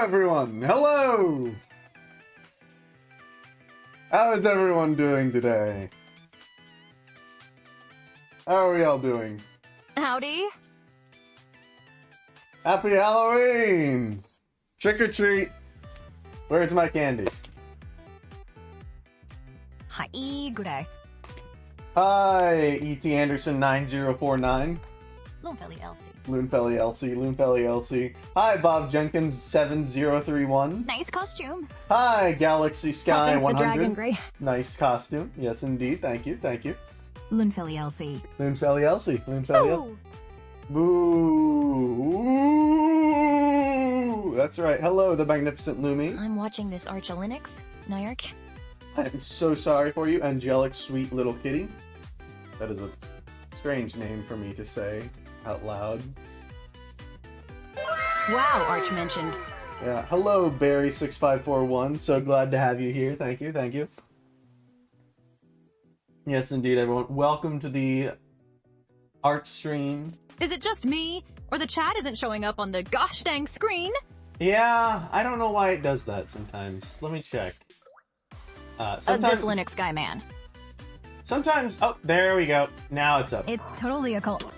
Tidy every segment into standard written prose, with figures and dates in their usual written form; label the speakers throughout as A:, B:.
A: everyone! Hello! How is everyone doing today? How are we all doing?
B: Howdy.
A: Happy Halloween! Trick or treat! Where's my candy?
B: Hi, g'day.
A: Hi, E.T. Anderson 9049.
B: Loonfelly Elsie.
A: Loonfelly Elsie, Loonfelly Elsie. Hi, Bob Jenkins 7031.
B: Nice costume.
A: Hi, Galaxy Sky
B: Puffin,
A: 100.
B: the Dragon Grey.
A: Nice costume. Yes, indeed. Thank you. Thank you.
B: Loonfelly Elsie.
A: Loonfelly Elsie. Loonfelly Elsie. Boo! Ooh. That's right. Hello, the magnificent Lumi.
B: I'm watching this Arch of Linux, Nyark.
A: I am so sorry for you, angelic, sweet little kitty. That is a strange name for me to say out loud.
B: Wow, Arch mentioned.
A: Yeah. Hello, Barry6541. So glad to have you here. Thank you. Thank you. Yes, indeed, everyone. Welcome to the art stream.
B: Is it just me? Or the chat isn't showing up on the gosh dang screen?
A: Yeah, I don't know why it does that sometimes. Let me check.
B: This Linux guy man.
A: Sometimes... Oh, there we go. Now it's up.
B: It's totally a cult.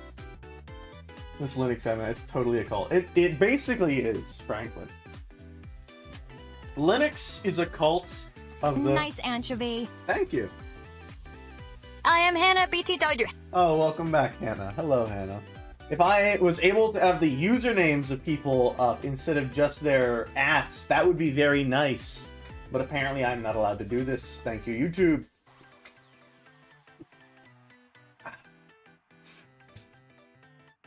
A: This Linux guy man, it's totally a cult. It basically is, frankly. Linux is a cult of the...
B: Nice anchovy.
A: Thank you.
B: I am Hannah BT Dodger.
A: Oh, welcome back, Hannah. Hello, Hannah. If I was able to have the usernames of people up instead of just their ats, that would be very nice. But apparently I'm not allowed to do this. Thank you, YouTube.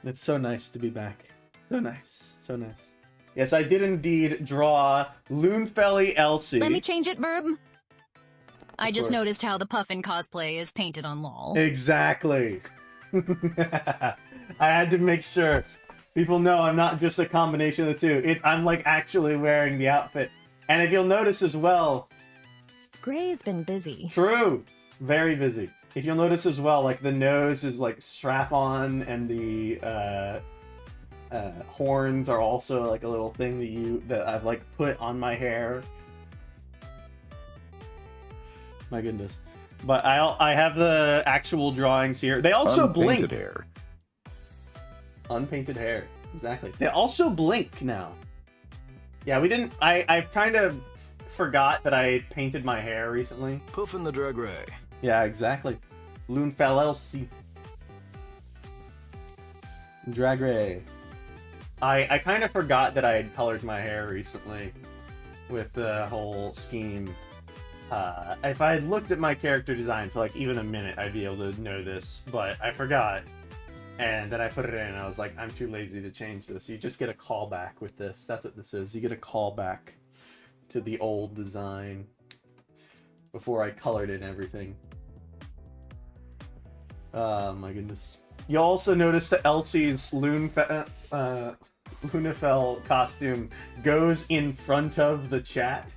A: It's so nice to be back. So nice. So nice. Yes, I did indeed draw Loonfelly Elsie.
B: Let me change it, Verb. I just noticed how the Puffin cosplay is painted on LOL.
A: Exactly. I had to make sure people know I'm not just a combination of the two. I'm like actually wearing the outfit. And if you'll notice as well...
B: Gray's been busy.
A: True. Very busy. If you'll notice as well, like the nose is like strap-on and the horns are also like a little thing that I've like put on my hair. My goodness. But I have the actual drawings here. They also blink.
C: Unpainted hair.
A: Unpainted hair. Exactly. They also blink now. Yeah, we didn't... I kind of forgot that I painted my hair recently.
C: Puffin the Drag Ray.
A: Yeah, exactly. Loonfelly Elsie. Drag Ray. I kind of forgot that I had colored my hair recently with the whole scheme. If I had looked at my character design for like even a minute, I'd be able to know this, but I forgot. And then I put it in and I was like, I'm too lazy to change this. You just get a callback with this. That's what this is. You get a callback to the old design before I colored it and everything. Oh my goodness. You also notice that Elsie's Lunafel costume goes in front of the chat,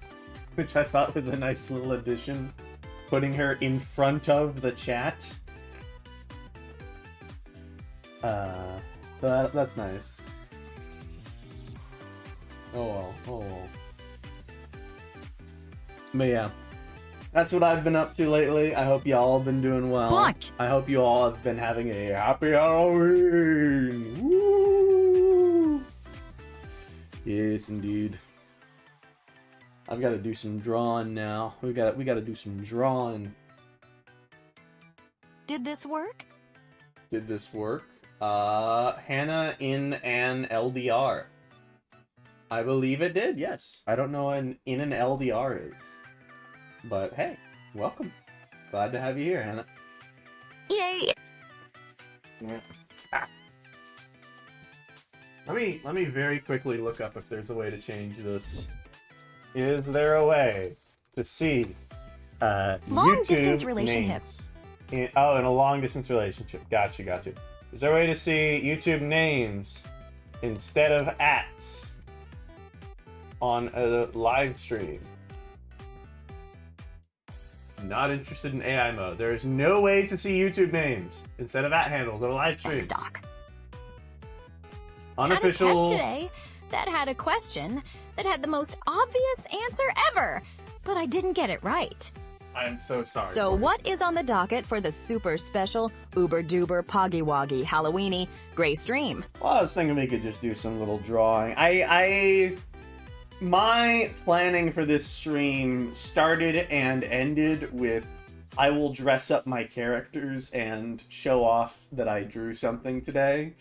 A: which I thought was a nice little addition. Putting her in front of the chat. So that's nice. Oh well, oh well. But yeah, that's what I've been up to lately. I hope y'all have been doing well.
B: What?
A: I hope you all have been having a happy Halloween. Woo! Yes, indeed. I've got to do some drawing now. We got to do some drawing.
B: Did this work?
A: Did this work? Hannah in an LDR. I believe it did, yes. I don't know what in an LDR is. But hey, welcome. Glad to have you here, Hannah.
B: Yay!
A: Let me very quickly look up if there's a way to change this. Is there a way to see
B: Long
A: YouTube
B: distance relationship.
A: names? In a long distance relationship. Gotcha, gotcha. Is there a way to see YouTube names instead of ats on a live stream? Not interested in AI mode. There is no way to see YouTube names instead of @ handles on a live stream.
B: Stock.
A: Unofficial.
B: Had a test today that had a question. that had the most obvious answer ever, but I didn't get it right.
A: I'm so sorry.
B: So what is on the docket for the super special uber-duper poggy-woggy Halloweeny Gray Stream?
A: Well, I was thinking we could just do some little drawing. My planning for this stream started and ended with I will dress up my characters and show off that I drew something today.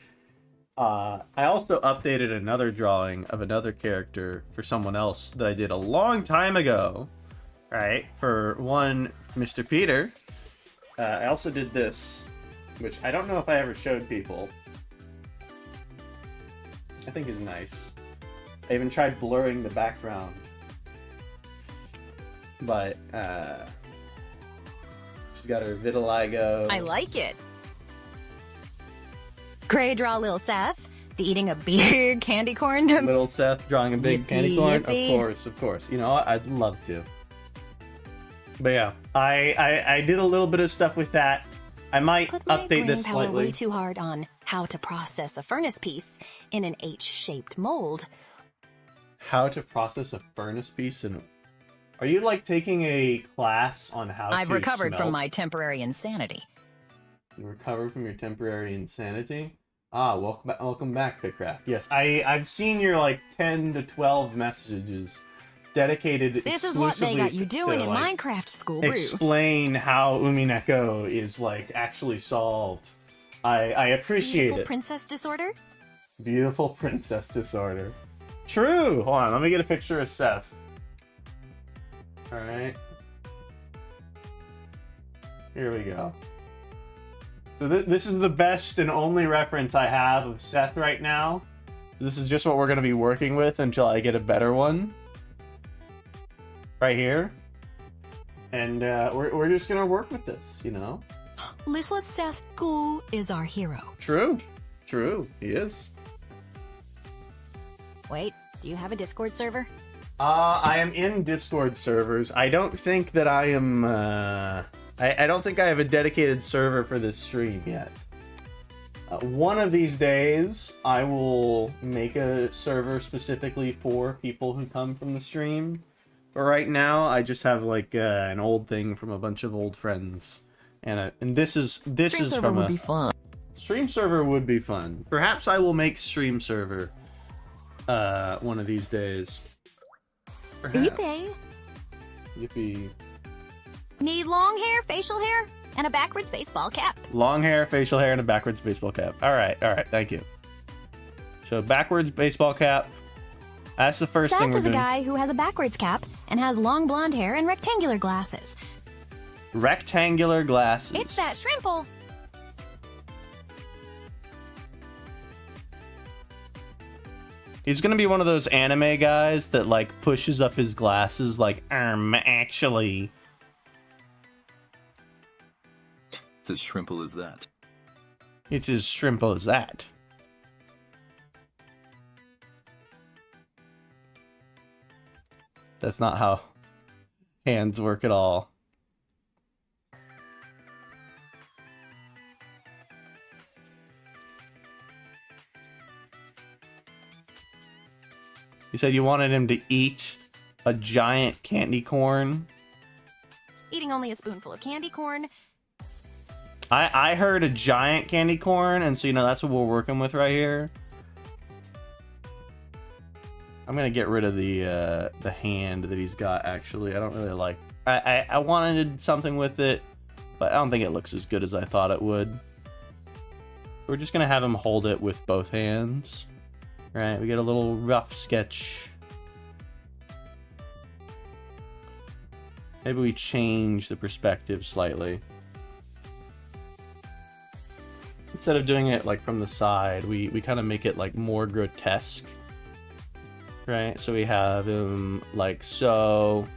A: I also updated another drawing of another character for someone else that I did a long time ago. Right, for one, Mr. Peter. I also did this, which I don't know if I ever showed people. I think is nice. I even tried blurring the background. But, she's got her vitiligo.
B: I like it. Gray draw Lil Seth eating a big candy corn.
A: Little Seth drawing a big candy corn?
B: Yippee.
A: Of course. You know, I'd love to. But yeah, I did a little bit of stuff with that. I might update this slightly.
B: Way too hard on how to process a furnace piece in an H-shaped mold.
A: How to process a furnace piece in... Are you like taking a class on how
B: I've
A: to
B: recovered
A: smelt?
B: from my temporary insanity.
A: You recovered from your temporary insanity? Ah, welcome back, Pickraft. Yes, I've seen your like 10 to 12 messages dedicated
B: This
A: exclusively
B: is what they got you doing
A: to,
B: in
A: like,
B: Minecraft school, brew.
A: explain how Umineko is like actually solved. I appreciate
B: Beautiful
A: it.
B: princess disorder?
A: Beautiful princess disorder. True! Hold on, let me get a picture of Seth. Alright. Here we go. So this is the best and only reference I have of Seth right now. So this is just what we're going to be working with until I get a better one. Right here. And we're just going to work with this, you know?
B: Listless Seth Ghoul is our hero.
A: True. True. He is.
B: Wait, do you have a Discord server?
A: I am in Discord servers. I don't think that I am... I don't think I have a dedicated server for this stream yet. One of these days, I will make a server specifically for people who come from the stream. But right now, I just have like an old thing from a bunch of old friends, and this is from a...
B: Would be fun.
A: Stream server would be fun. Perhaps I will make stream server one of these days. Perhaps.
B: Yippee.
A: Yippee.
B: Need long hair, facial hair, and a backwards baseball cap.
A: Long hair, facial hair, and a backwards baseball cap. All right, thank you. So backwards baseball cap. That's the first thing we're doing.
B: Seth is a guy who has a backwards cap and has long blonde hair and rectangular glasses.
A: Rectangular glasses.
B: It's that shrimple.
A: He's gonna be one of those anime guys that like pushes up his glasses like, actually.
C: It's as shrimple as that.
A: It's as shrimple as that. That's not how hands work at all. You said you wanted him to eat a giant candy corn?
B: Eating only a spoonful of candy corn.
A: I heard a giant candy corn, and so, you know, that's what we're working with right here. I'm gonna get rid of the hand that he's got, actually. I don't really like... I wanted something with it, but I don't think it looks as good as I thought it would. We're just gonna have him hold it with both hands. Right, we get a little rough sketch. Maybe we change the perspective slightly. Instead of doing it like from the side, we kind of make it like more grotesque. Right, so we have him like so.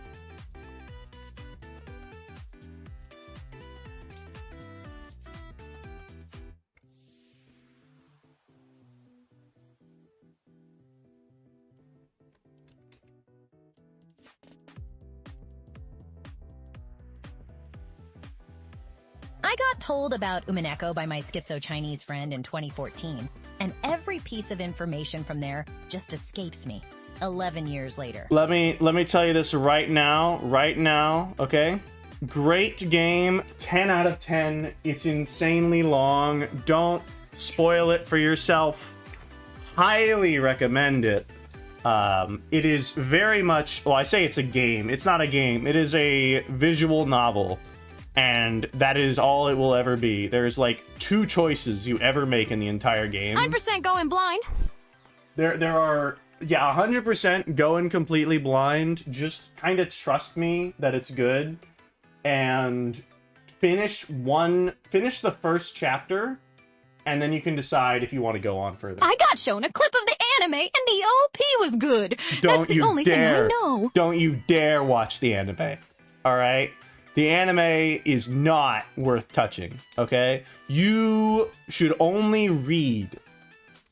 B: I got told about Umineko by my schizo-Chinese friend in 2014.
D: and every piece of information from there just escapes me 11 years later.
A: Let me tell you this right now, okay? Great game, 10 out of 10. It's insanely long. Don't spoil it for yourself. Highly recommend it. It is very much, well, I say it's a game. It's not a game. It is a visual novel. And that is all it will ever be. There's like 2 choices you ever make in the entire game.
B: 100% going blind.
A: There are, yeah, 100% going completely blind. Just kind of trust me that it's good. And finish the first chapter, and then you can decide if you want to go on further.
B: I got shown a clip of the anime, and the OP was good.
A: Don't
B: That's the
A: you
B: only
A: dare,
B: thing I know.
A: Don't you dare watch the anime, alright? The anime is not worth touching, okay? You should only read.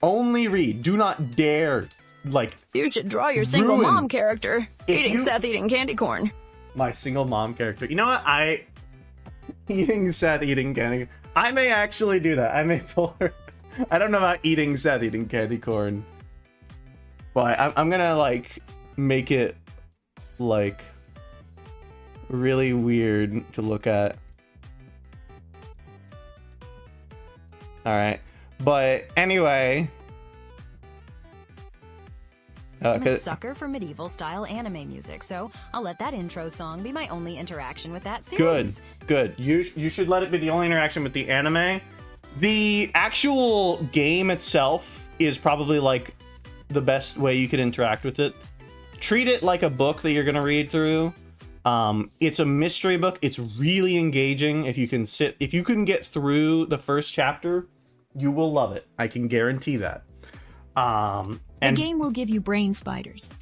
A: Only read. Do not dare, like,
B: You should draw your single
A: ruin.
B: mom character. Seth eating candy corn.
A: My single mom character. You know what? Eating Seth eating candy. I may actually do that. I may pull her. I don't know about eating Seth eating candy corn. But I'm gonna, like, make it, like, really weird to look at. Alright. But anyway.
D: I'm a sucker for medieval-style anime music, so I'll let that intro song be my only interaction with that series.
A: Good. You should let it be the only interaction with the anime. The actual game itself is probably, like, the best way you could interact with it. Treat it like a book that you're gonna read through. It's a mystery book. It's really engaging. If you can get through the first chapter, you will love it. I can guarantee that.
B: The game will give you brain spiders.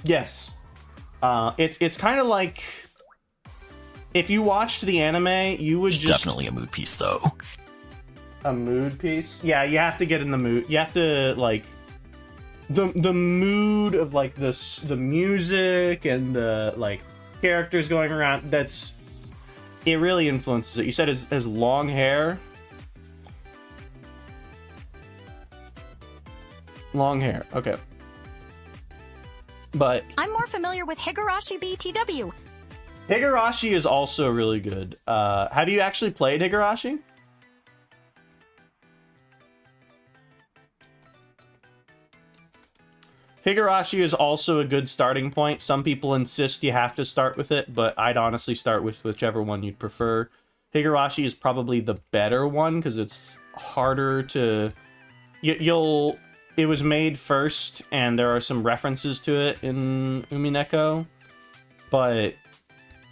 A: Yes. It's kind of like, if you watched the anime, you would just...
C: Definitely a mood piece, though.
A: A mood piece? Yeah, you have to get in the mood. You have to, like... The mood of, like, the music and the, like, characters going around, it really influences it. You said it has long hair. Long hair, okay. But
D: I'm more familiar with Higurashi BTW.
A: Higurashi is also really good. Have you actually played Higurashi? Higurashi is also a good starting point. Some people insist you have to start with it, but I'd honestly start with whichever one you'd prefer. Higurashi is probably the better one because it's harder to... It was made first, and there are some references to it in Umineko, but,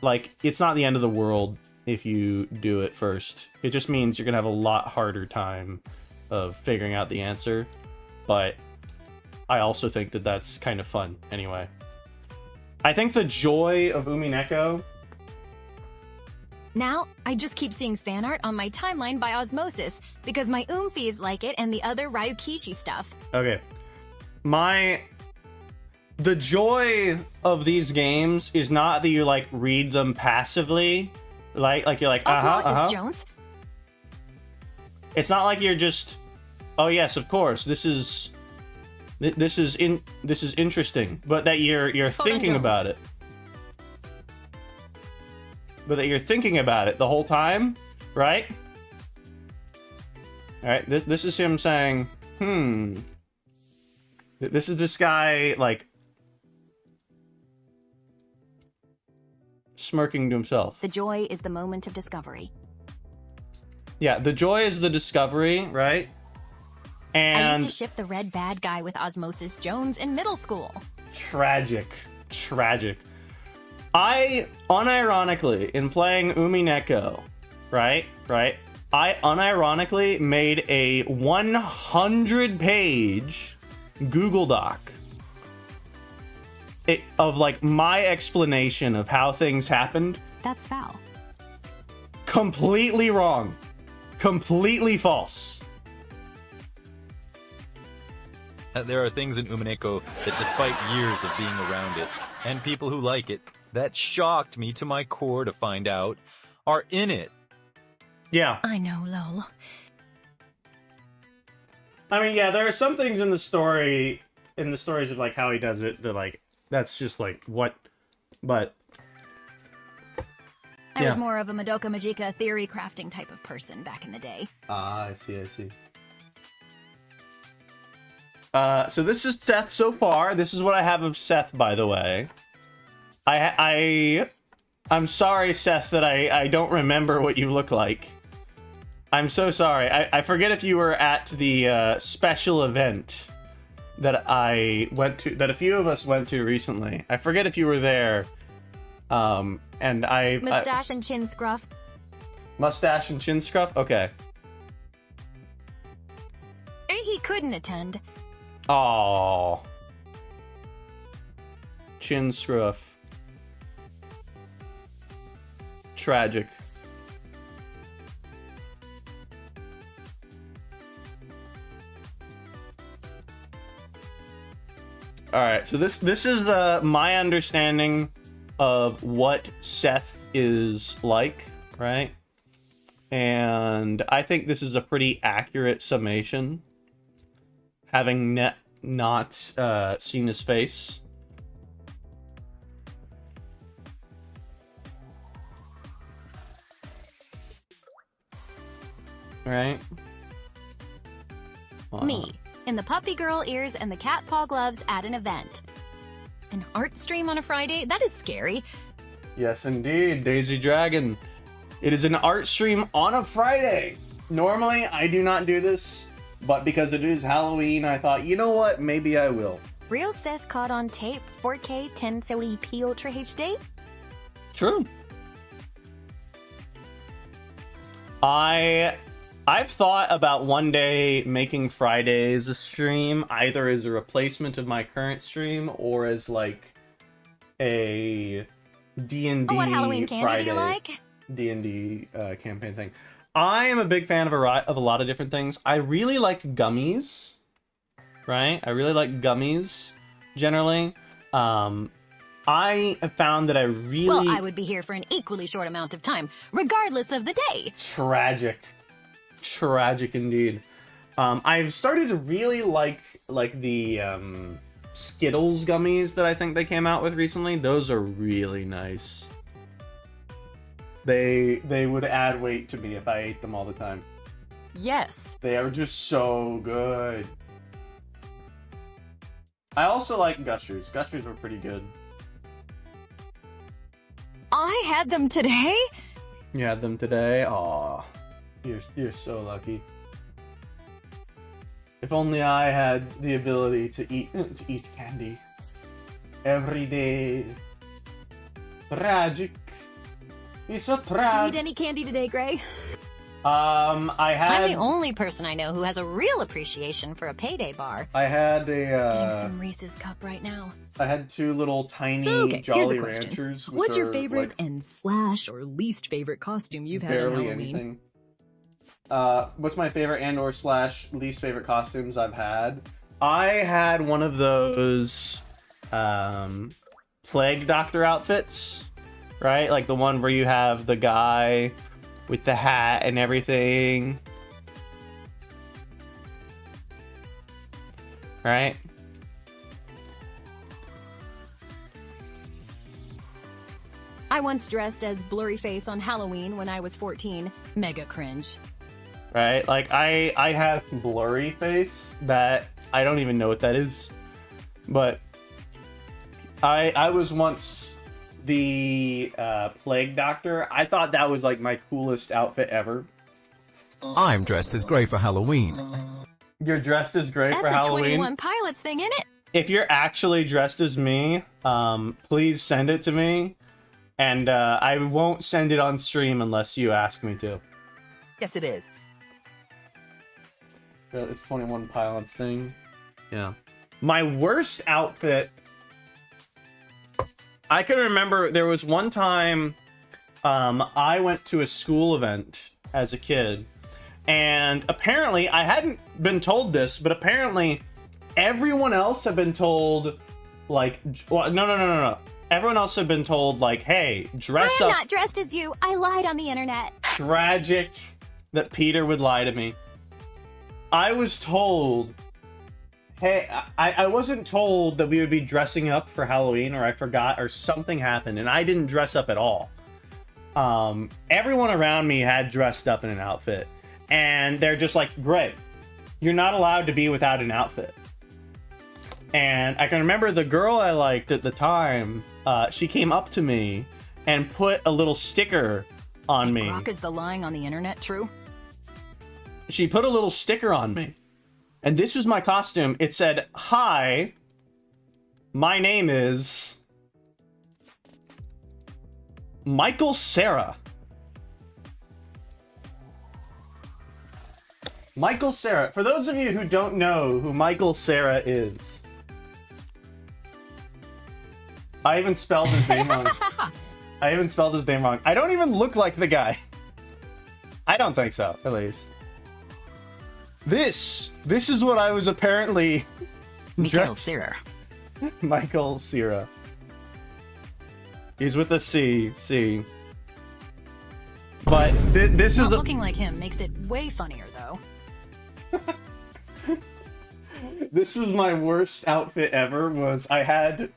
A: like, it's not the end of the world if you do it first. It just means you're gonna have a lot harder time of figuring out the answer, but I also think that that's kind of fun anyway. I think the joy of Umineko...
D: Now, I just keep seeing fan art on my timeline by osmosis, because my Oomfies like it and the other Ryukishi stuff.
A: Okay. The joy of these games is not that you, like, read them passively. Like you're like,
D: Osmosis Jones.
A: It's not like you're just, oh yes, of course, this is interesting, but that you're thinking about it. But that you're thinking about it the whole time, right? Alright, this is him saying, This is this guy, like, smirking to himself.
D: The joy is the moment of discovery.
A: Yeah, the joy is the discovery, right? And
D: I used to ship the red bad guy with Osmosis Jones in middle school.
A: Tragic. I, unironically, in playing Umineko, right, I unironically made a 100-page Google Doc of, like, my explanation of how things happened.
D: That's foul.
A: Completely wrong. Completely false.
E: There are things in Umineko that, despite years of being around it, and people who like it, that shocked me to my core to find out, are in it.
A: Yeah.
D: I know, lol.
A: I mean, yeah, there are some things in the stories of like how he does it that like that's just like what, but
D: I was more of a Madoka Magica theory crafting type of person back in the day.
A: Ah, I see. So this is Seth so far. This is what I have of Seth, by the way. I'm sorry, Seth, that I don't remember what you look like. I'm so sorry. I forget if you were at the special event that I went to, that a few of us went to recently. I forget if you were there. And
D: Mustache and chin scruff.
A: Mustache and chin scruff? Okay.
D: He couldn't attend.
A: Aww. Chin scruff. Tragic. Alright, so this is my understanding of what Seth is like, right? And I think this is a pretty accurate summation, having not seen his face. Right?
D: Me, in the puppy girl ears and the cat paw gloves at an event. An art stream on a Friday? That is scary.
A: Yes, indeed, Daisy Dragon. It is an art stream on a Friday. Normally, I do not do this, but because it is Halloween, I thought, you know what? Maybe I will.
D: Real Seth caught on tape, 4K 1070p Ultra HD?
A: True. I've thought about one day making Fridays a stream, either as a replacement of my current stream or as like a D&D
D: What Halloween candy
A: Friday
D: do you like?
A: D&D campaign thing. I am a big fan of a lot of different things. I really like gummies, right? I really like gummies generally. I have found that I really...
D: Well, I would be here for an equally short amount of time, regardless of the day.
A: Tragic. Tragic indeed. I've started to really like the Skittles gummies that I think they came out with recently. Those are really nice. They would add weight to me if I ate them all the time.
D: Yes.
A: They are just so good. I also like Gushers. Gushers were pretty good.
D: I had them today?
A: You had them today? Aw. You're so lucky. If only I had the ability to eat candy every day. Tragic. It's so
D: Did
A: tragic.
D: you eat any candy today, Gray?
A: I'm
D: the only person I know who has a real appreciation for a payday bar.
A: I had
D: Eating some Reese's Cup right now.
A: I had two little tiny
D: So, okay, here's a
A: Jolly
D: question.
A: Ranchers. Which
D: What's your
A: are,
D: favorite
A: like,
D: and slash or least favorite costume you've had on
A: barely
D: Halloween?
A: anything. What's my favorite and or slash least favorite costumes I've had? I had one of those Plague Doctor outfits, right? Like the one where you have the guy with the hat and everything. Right?
D: I once dressed as Blurryface on Halloween when I was 14. Mega cringe.
A: Right? Like I have blurry face that I don't even know what that is. But I was once the Plague Doctor. I thought that was like my coolest outfit ever.
F: I'm dressed as Grey for Halloween.
A: You're dressed as Grey
D: That's
A: for
D: a
A: Halloween.
D: 21 Pilots thing, in it?
A: If you're actually dressed as me, please send it to me. And I won't send it on stream unless you ask me to.
D: Yes, it is.
A: It's 21 Pilots thing. Yeah. My worst outfit... I can remember there was one time I went to a school event as a kid. And apparently, I hadn't been told this, but apparently everyone else had been told, like... Well, no. Everyone else had been told, like, hey, dress
D: I'm
A: up.
D: not dressed as you. I lied on the internet.
A: Tragic that Peter would lie to me. I was told, hey, I wasn't told that we would be dressing up for Halloween, or I forgot, or something happened, and I didn't dress up at all. Everyone around me had dressed up in an outfit, and they're just like, Gray, you're not allowed to be without an outfit. And I can remember the girl I liked at the time, she came up to me and put a little sticker on me.
D: Brock, is the lying on the internet true?
A: She put a little sticker on me. And this was my costume. It said, "Hi, my name is Michael Cera." Michael Cera. For those of you who don't know who Michael Cera is, I even spelled his name wrong. I even spelled his name wrong. I don't even look like the guy. I don't think so, at least. This is what I was apparently
D: Michael Cera.
A: Michael Cera. He's with a C. But this is
D: Not looking like him makes it way funnier, though.
A: This is my worst outfit ever. Was I had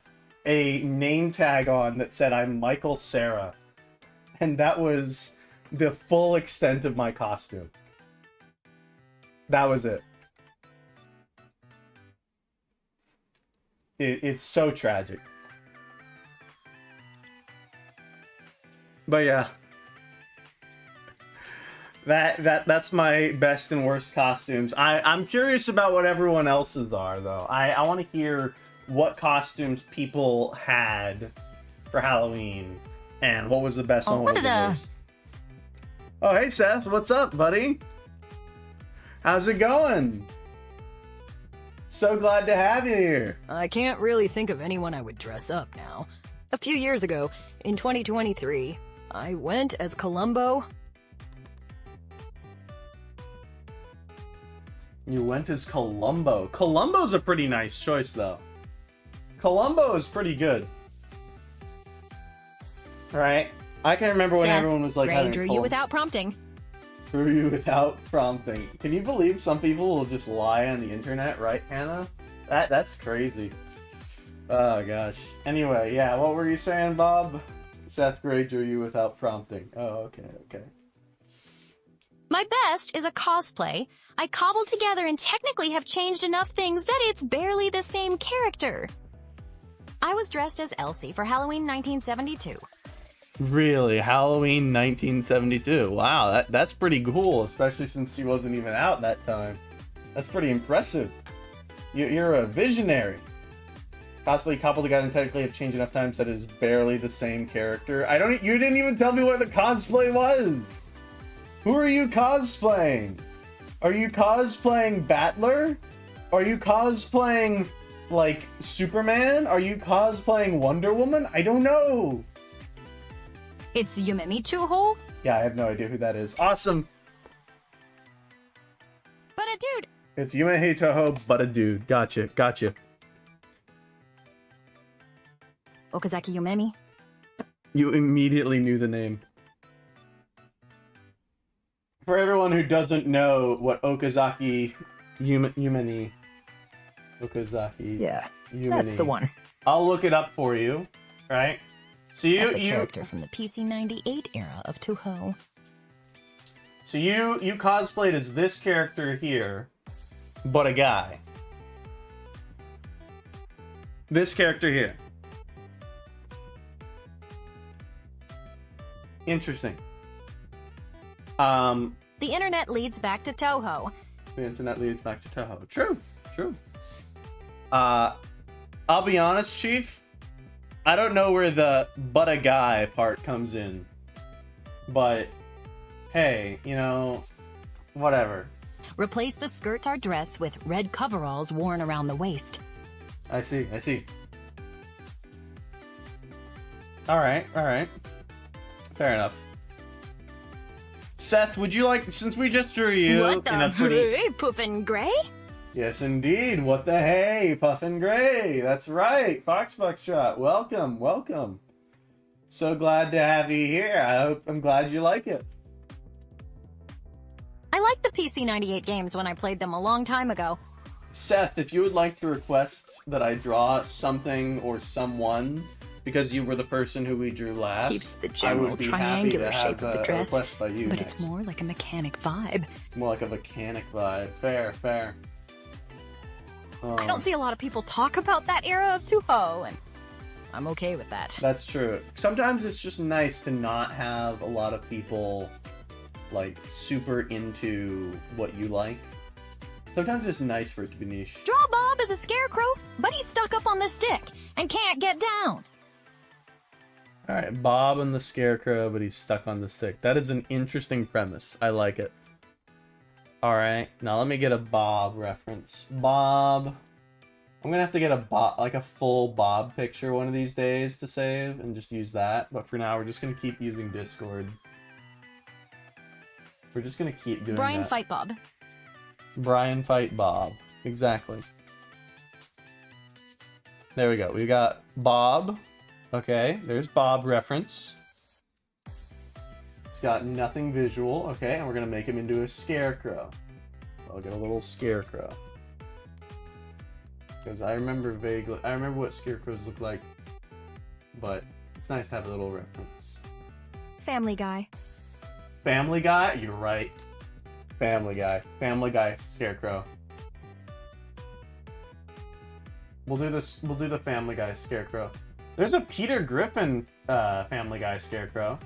A: a name tag on that said I'm Michael Cera, and that was the full extent of my costume. That was it. It's so tragic. But yeah. That's my best and worst costumes. I'm curious about what everyone else's are, though. I want to hear what costumes people had for Halloween and what was the best one. What was the worst. Oh, hey Seth, what's up, buddy? How's it going? So glad to have you here.
D: I can't really think of anyone I would dress up now. A few years ago, in 2023, I went as Columbo.
A: You went as Columbo. Columbo's a pretty nice choice, though. Columbo is pretty good. Right? I can remember when everyone was like,
D: Ray drew you without prompting.
A: Drew you without prompting. Can you believe some people will just lie on the internet, right, Hannah? That's crazy. Oh gosh. Anyway, yeah, what were you saying, Bob? Seth Gray drew you without prompting. Oh, okay.
D: My best is a cosplay I cobbled together and technically have changed enough things that it's barely the same character. I was dressed as Elsie for Halloween 1972.
A: Really? Halloween 1972? Wow, that's pretty cool, especially since she wasn't even out that time. That's pretty impressive. You're a visionary. Cosplay cobbled together and technically have changed enough times that it is barely the same character. You didn't even tell me what the cosplay was! Who are you cosplaying? Are you cosplaying Battler? Are you cosplaying, like, Superman? Are you cosplaying Wonder Woman? I don't know!
D: It's Yumemi Chuho.
A: Yeah, I have no idea who that is. Awesome!
D: But a dude!
A: It's Yumei Toho, but a dude. Gotcha.
D: Okazaki Yumemi.
A: You immediately knew the name. For everyone who doesn't know what Okazaki Yumeni... Okazaki...
B: Yeah,
A: Yumeni.
B: that's the one.
A: I'll look it up for you, right? So
D: That's a character from the PC-98 era of Toho.
A: So you cosplayed as this character here, but a guy. This character here. Interesting.
D: The internet leads back to Toho.
A: The internet leads back to Toho. True. I'll be honest, Chief. I don't know where the "but a guy" part comes in. But, hey, whatever.
D: Replace the skirt or dress with red coveralls worn around the waist.
A: I see. Alright. Fair enough. Seth, would you like, since we just drew you
D: What the
A: in a pretty...
D: hey, Puffin Gray?
A: Yes, indeed. What the hey, Puffin Gray. That's right. Foxtrot. Welcome. So glad to have you here. I'm glad you like it.
D: I liked the PC-98 games when I played them a long time ago.
A: Seth, if you would like to request that I draw something or someone, because you were the person who we drew last,
B: Keeps the
A: I would
B: general
A: be
B: triangular
A: happy to
B: shape
A: have
B: of the
A: a
B: dress,
A: request by you
B: but
A: next.
B: it's more like a mechanic vibe.
A: More like a mechanic vibe. Fair, fair.
D: I don't see a lot of people talk about that era of Toho, and I'm okay with that.
A: That's true. Sometimes it's just nice to not have a lot of people, like, super into what you like. Sometimes it's nice for it to be niche.
D: Draw Bob as a scarecrow, but he's stuck up on the stick and can't get down.
A: Alright, Bob and the Scarecrow, but he's stuck on the stick. That is an interesting premise. I like it. Alright, now let me get a Bob reference. Bob. I'm gonna have to get a Bob, like a full Bob picture one of these days to save and just use that. But for now, we're just gonna keep using Discord. We're just gonna keep doing
D: Brian
A: that.
D: fight Bob.
A: Brian fight Bob. Exactly. There we go. We got Bob. Okay, there's Bob reference. It's got nothing visual. Okay, and we're gonna make him into a scarecrow. I'll get a little scarecrow. Because I remember vaguely, I remember what scarecrows look like, but it's nice to have a little reference.
D: Family Guy.
A: Family Guy? You're right. Family Guy. Family Guy scarecrow. We'll do this. We'll do the Family Guy scarecrow. There's a Peter Griffin Family Guy scarecrow.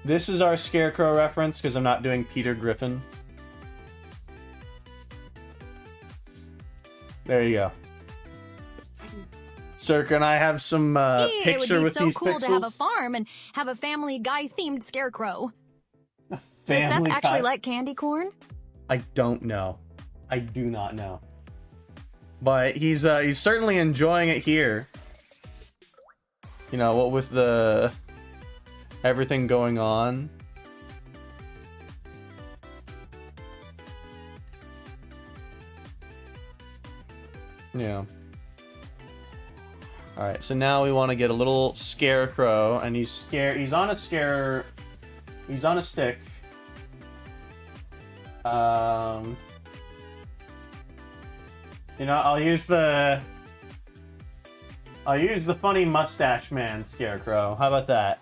A: This is our scarecrow reference because I'm not doing Peter Griffin. There you go. Circa and I have some picture with these
D: It would be so cool to have a
A: pixels.
D: farm and have a Family Guy themed scarecrow. Does
A: Family
D: Seth actually
A: Guy.
D: like candy corn?
A: I don't know. I do not know. But he's certainly enjoying it here. You know, what with the everything going on. Yeah. All right, so now we want to get a little scarecrow, and he's scared. He's on a scare. He's on a stick. You know, I'll use the funny mustache man scarecrow. How about that?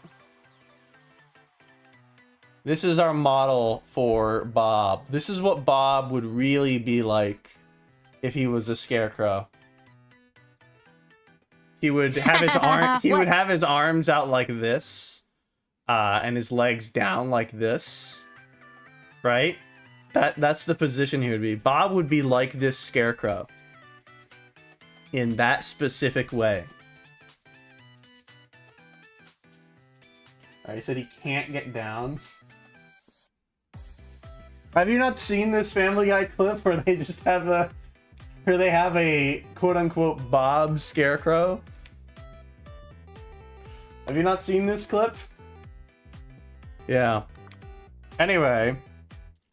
A: This is our model for Bob. This is what Bob would really be like if he was a scarecrow. He would have his arm. He would have his arms out like this, and his legs down like this. Right? That's the position he would be. Bob would be like this scarecrow. In that specific way. Alright, he said he can't get down. Have you not seen this Family Guy clip where they just have a quote-unquote Bob scarecrow? Have you not seen this clip? Yeah. Anyway,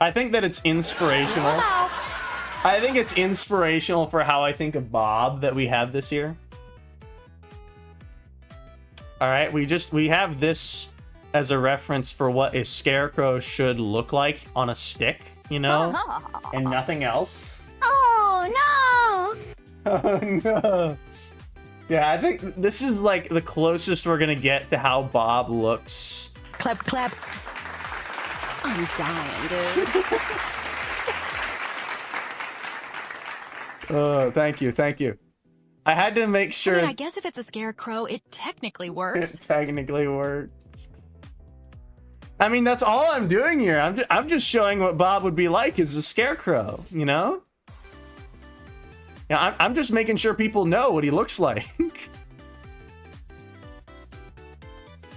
A: I think that it's inspirational. I think it's inspirational for how I think of Bob that we have this year. All right, we have this as a reference for what a scarecrow should look like on a stick, you know, and nothing else.
D: Oh no!
A: Oh no. Yeah, I think this is like the closest we're gonna get to how Bob looks.
B: Clap, clap. I'm dying, dude.
A: Oh, thank you, thank you. I had to make sure
D: I mean, I guess if it's a scarecrow, it technically works.
A: it technically works. I mean, that's all I'm doing here. I'm just showing what Bob would be like as a scarecrow, you know? Yeah, I'm just making sure people know what he looks like.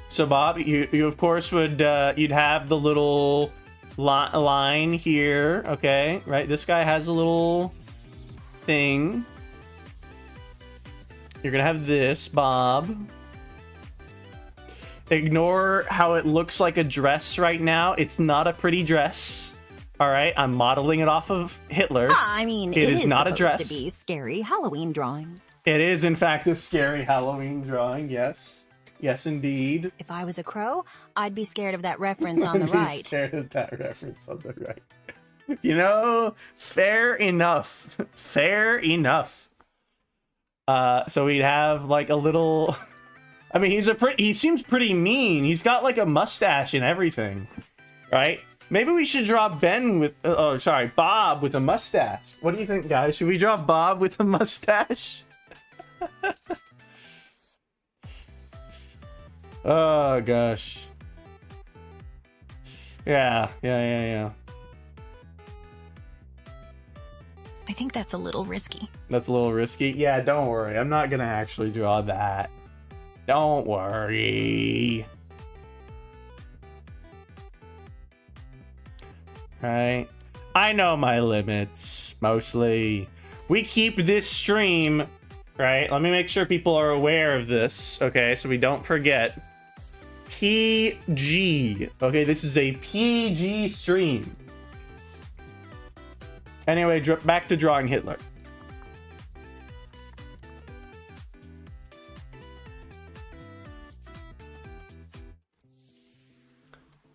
A: So Bob, you of course would you'd have the little line here, okay? Right? This guy has a little thing. You're gonna have this, Bob. Ignore how it looks like a dress right now. It's not a pretty dress. All right, I'm modeling it off of Hitler.
D: I mean,
A: it is not a
D: supposed
A: dress.
D: to be scary Halloween drawings.
A: It is, in fact, a scary Halloween drawing, yes. Yes, indeed.
D: If I was a crow, I'd be scared of that reference on the
A: I'd be
D: right.
A: scared of that reference on the right. You know, fair enough. Fair enough. So we'd have like a little. I mean, he seems pretty mean. He's got like a mustache and everything, right? Maybe we should draw Bob with a mustache. What do you think, guys? Should we draw Bob with a mustache? Oh gosh. Yeah.
D: I think that's a little risky.
A: That's a little risky. Yeah, don't worry. I'm not gonna actually draw that. Don't worry. Right? I know my limits, mostly. We keep this stream, right? Let me make sure people are aware of this, okay? So we don't forget. PG. Okay, this is a PG stream. Anyway, back to drawing Hitler.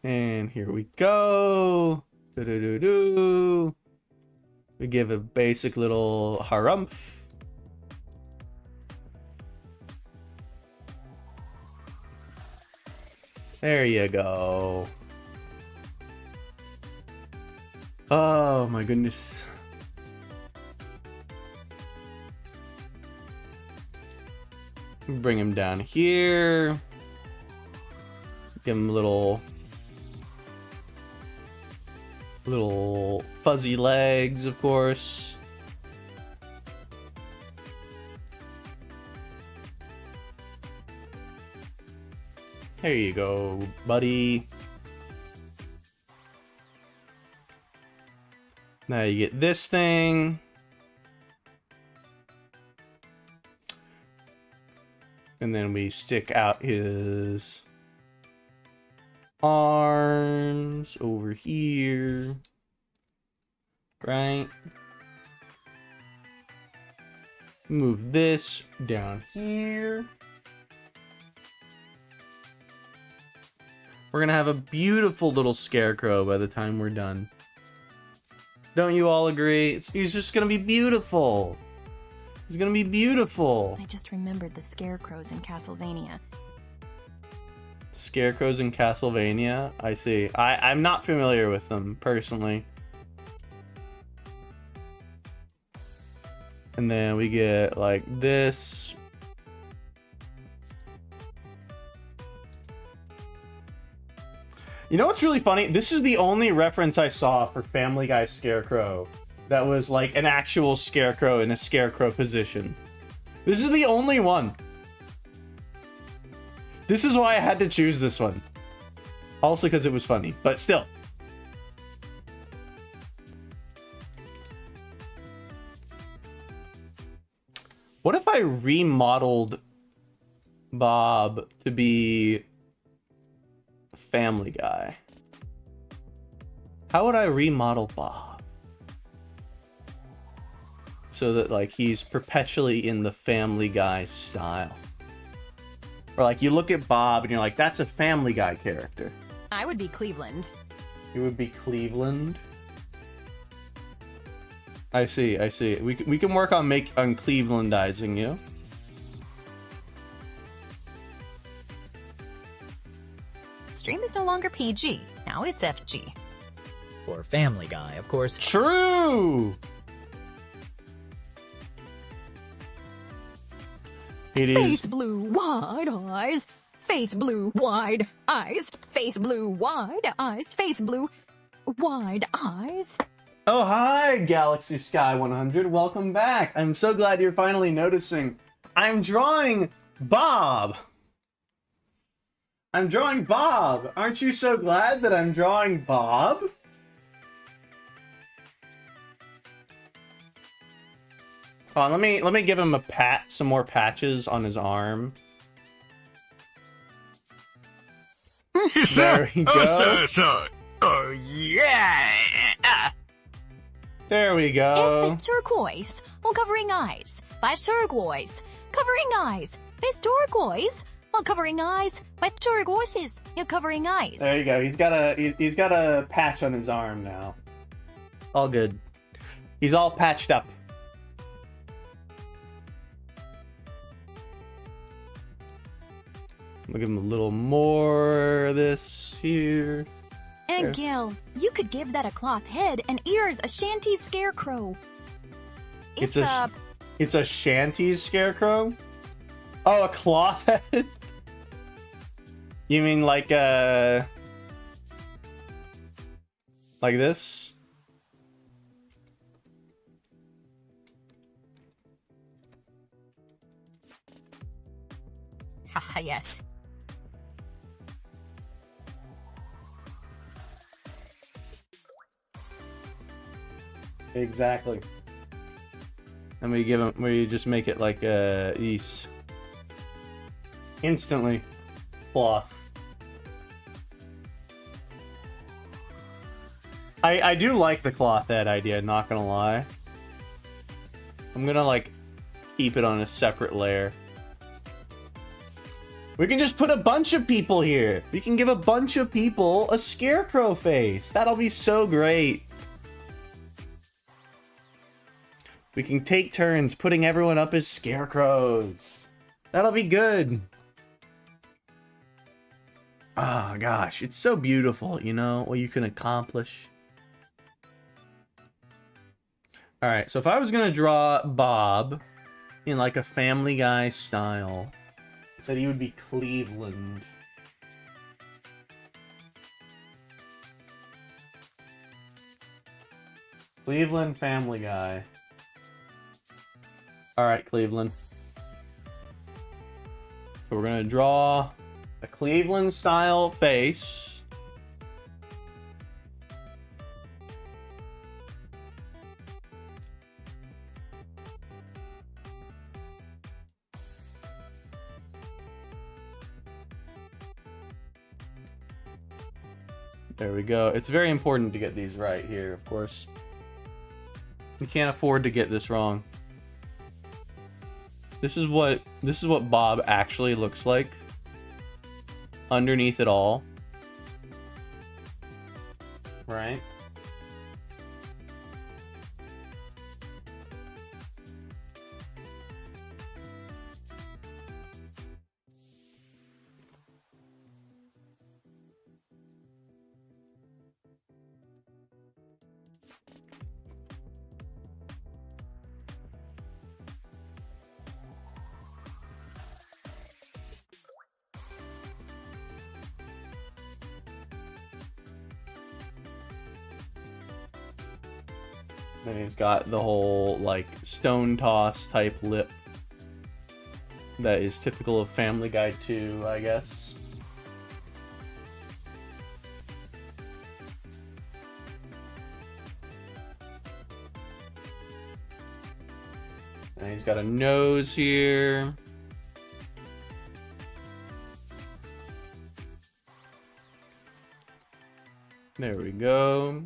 A: And here we go. Do-do-do-do. We give a basic little harumph. There you go. Oh my goodness. Bring him down here. Give him little fuzzy legs, of course. There you go, buddy. Now you get this thing. And then we stick out his arms over here. Right? Move this down here. We're gonna have a beautiful little scarecrow by the time we're done. Don't you all agree? He's just gonna be beautiful. He's gonna be beautiful.
D: I just remembered the scarecrows in Castlevania.
A: Scarecrows in Castlevania? I see. I'm not familiar with them, personally. And then we get, like, this. You know what's really funny? This is the only reference I saw for Family Guy Scarecrow that was like an actual scarecrow in a scarecrow position. This is the only one. This is why I had to choose this one. Also because it was funny, but still. What if I remodeled Bob to be Family Guy? How would I remodel Bob so that like he's perpetually in the Family Guy style? Or like you look at Bob and you're like, that's a Family Guy character.
D: I would be Cleveland.
A: You would be Cleveland. I see. We can work on Clevelandizing you.
D: Stream is no longer PG. Now it's FG.
G: Or Family Guy, of course.
A: True. It is.
D: Face blue, wide eyes. Face blue, wide eyes. Face blue, wide eyes. Face blue, wide eyes.
A: Oh, hi, Galaxy Sky 100. Welcome back. I'm so glad you're finally noticing. I'm drawing Bob. I'm drawing Bob. Aren't you so glad that I'm drawing Bob? Oh, let me give him some more patches on his arm. There we go.
G: Oh yeah.
A: There we go.
D: It's turquoise, all covering eyes. Face turquoise, covering eyes. Face turquoise, Not covering eyes. Mature horses. You're covering eyes.
A: There you go. He's got a patch on his arm now. All good. He's all patched up. I'll give him a little more of this here.
D: And Gil, you could give that a cloth head and ears a shanty scarecrow. It's
A: a shanties scarecrow? Oh, a cloth head? You mean like this?
D: Haha, yes.
A: Exactly. And we just make it like these. Instantly. Cloth. I do like the cloth head idea, not gonna lie. I'm gonna like keep it on a separate layer. We can just put a bunch of people here. We can give a bunch of people a scarecrow face. That'll be so great. We can take turns putting everyone up as scarecrows. That'll be good. Oh gosh, it's so beautiful, you know, what you can accomplish. Alright, so if I was gonna draw Bob in like a Family Guy style, I said he would be Cleveland. Cleveland Family Guy. Alright, Cleveland. So we're gonna draw a Cleveland style face. There we go. It's very important to get these right here, of course. We can't afford to get this wrong. This is what Bob actually looks like underneath it all. Right? And he's got the whole, like, stone toss type lip that is typical of Family Guy 2, I guess. And he's got a nose here. There we go.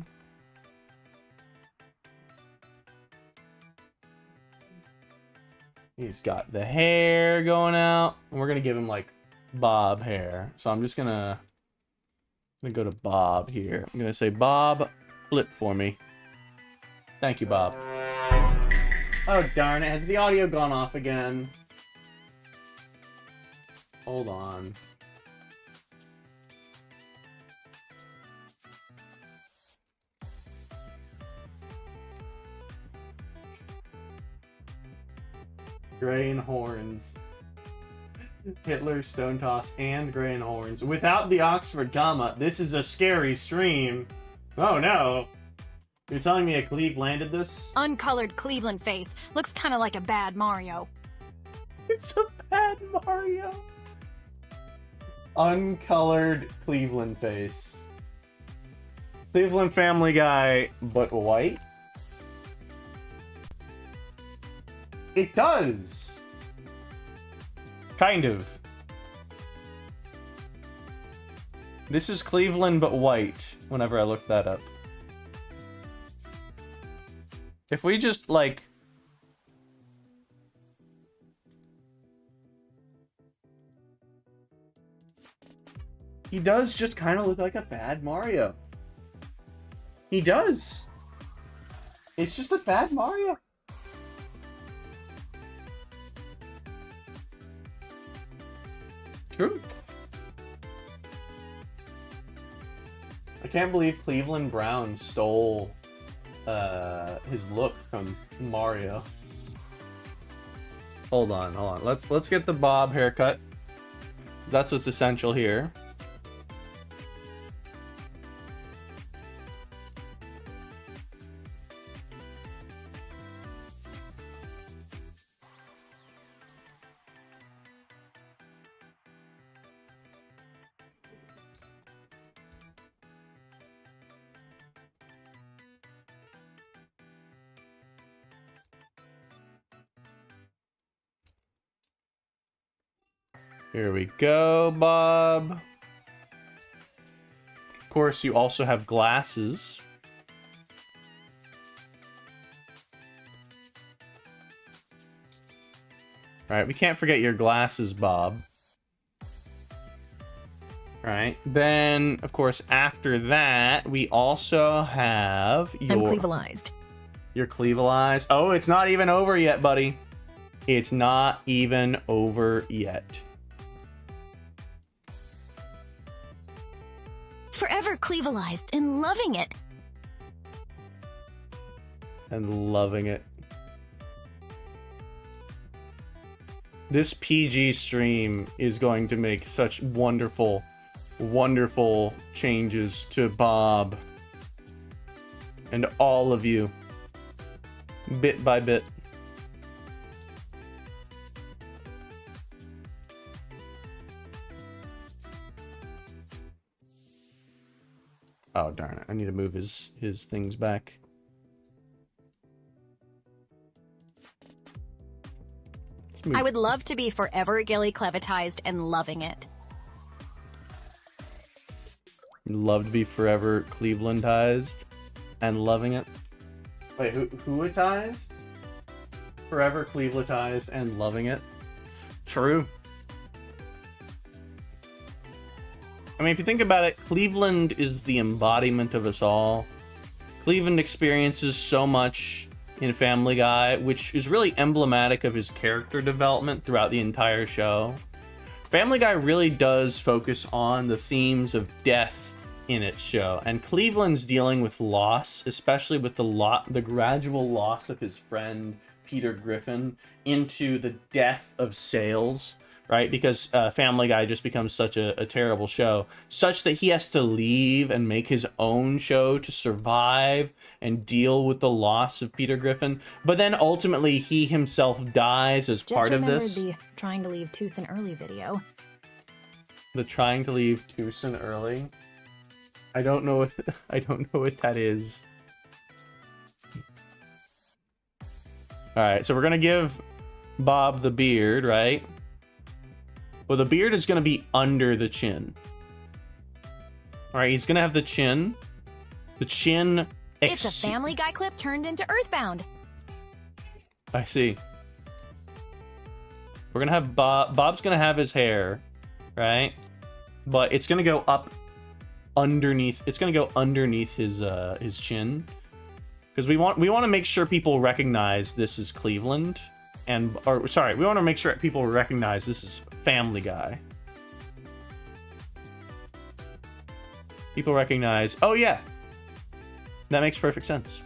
A: He's got the hair going out. And we're going to give him, like, Bob hair. So I'm just going to go to Bob here. I'm going to say, Bob, flip for me. Thank you, Bob. Oh, darn it. Has the audio gone off again? Hold on. Grain horns. Hitler, stone toss, and grain horns. Without the Oxford comma, this is a scary stream. Oh no. You're telling me a Cleve landed this?
D: Uncolored Cleveland face. Looks kind of like a bad Mario.
A: It's a bad Mario. Uncolored Cleveland face. Cleveland Family Guy, but white? It does. Kind of. This is Cleveland but white, whenever I look that up. If we just, like... He does just kind of look like a bad Mario. He does. It's just a bad Mario. True. I can't believe Cleveland Brown stole his look from Mario. Hold on. Let's get the bob haircut. 'Cause that's what's essential here. Here we go, Bob. Of course, you also have glasses. All right, we can't forget your glasses, Bob. All right, then, of course, after that, we also have
B: I'm
A: your...
B: cleavalized.
A: Your cleavalized. Oh, it's not even over yet, buddy. It's not even over yet.
D: Forever cleavalized and loving it.
A: And loving it. This PG stream is going to make such wonderful, wonderful changes to Bob and all of you, bit by bit. Oh, darn it. I need to move his things back.
D: I would love to be forever gilly clevatized and loving it.
A: Love to be forever Clevelandized and loving it. Wait, whoitized? Forever Clevelandized and loving it. True. I mean, if you think about it, Cleveland is the embodiment of us all. Cleveland experiences so much in Family Guy, which is really emblematic of his character development throughout the entire show. Family Guy really does focus on the themes of death in its show, and Cleveland's dealing with loss, especially with the gradual loss of his friend Peter Griffin into the death of sales. Right, because Family Guy just becomes such a terrible show, such that he has to leave and make his own show to survive and deal with the loss of Peter Griffin. But then ultimately he himself dies as part of this.
B: Just remembered the trying to leave Tucson early video.
A: The trying to leave Tucson early. I don't know what that is. All right, so we're gonna give Bob the beard, right? Well, the beard is going to be under the chin. All right, he's going to have the chin. The chin...
D: It's a Family Guy clip turned into Earthbound.
A: I see. We're going to have Bob's going to have his hair, right? But it's going to go up underneath... It's going to go underneath his chin. Because we want to make sure people recognize this is Cleveland. We want to make sure people recognize this is Family Guy. People recognize, oh yeah, that makes perfect sense.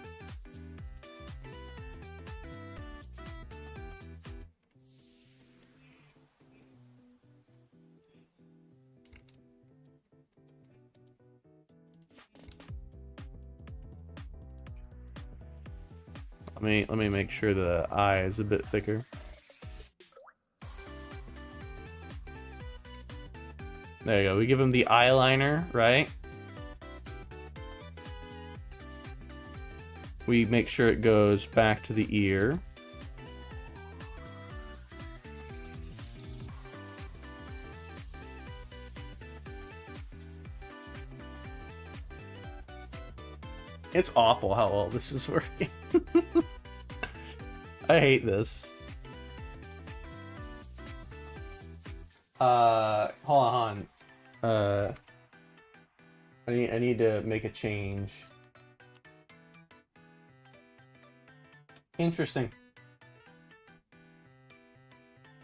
A: Let me make sure the eye is a bit thicker. There you go. We give him the eyeliner, right? We make sure it goes back to the ear. It's awful how well this is working. I hate this. Hold on. I need to make a change. Interesting.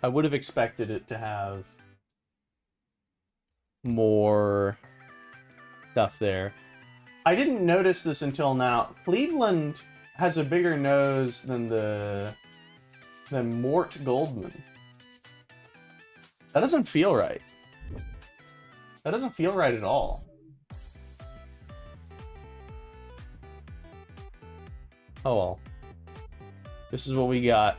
A: I would have expected it to have more stuff there. I didn't notice this until now. Cleveland has a bigger nose than Mort Goldman. That doesn't feel right. That doesn't feel right at all. Oh well. This is what we got.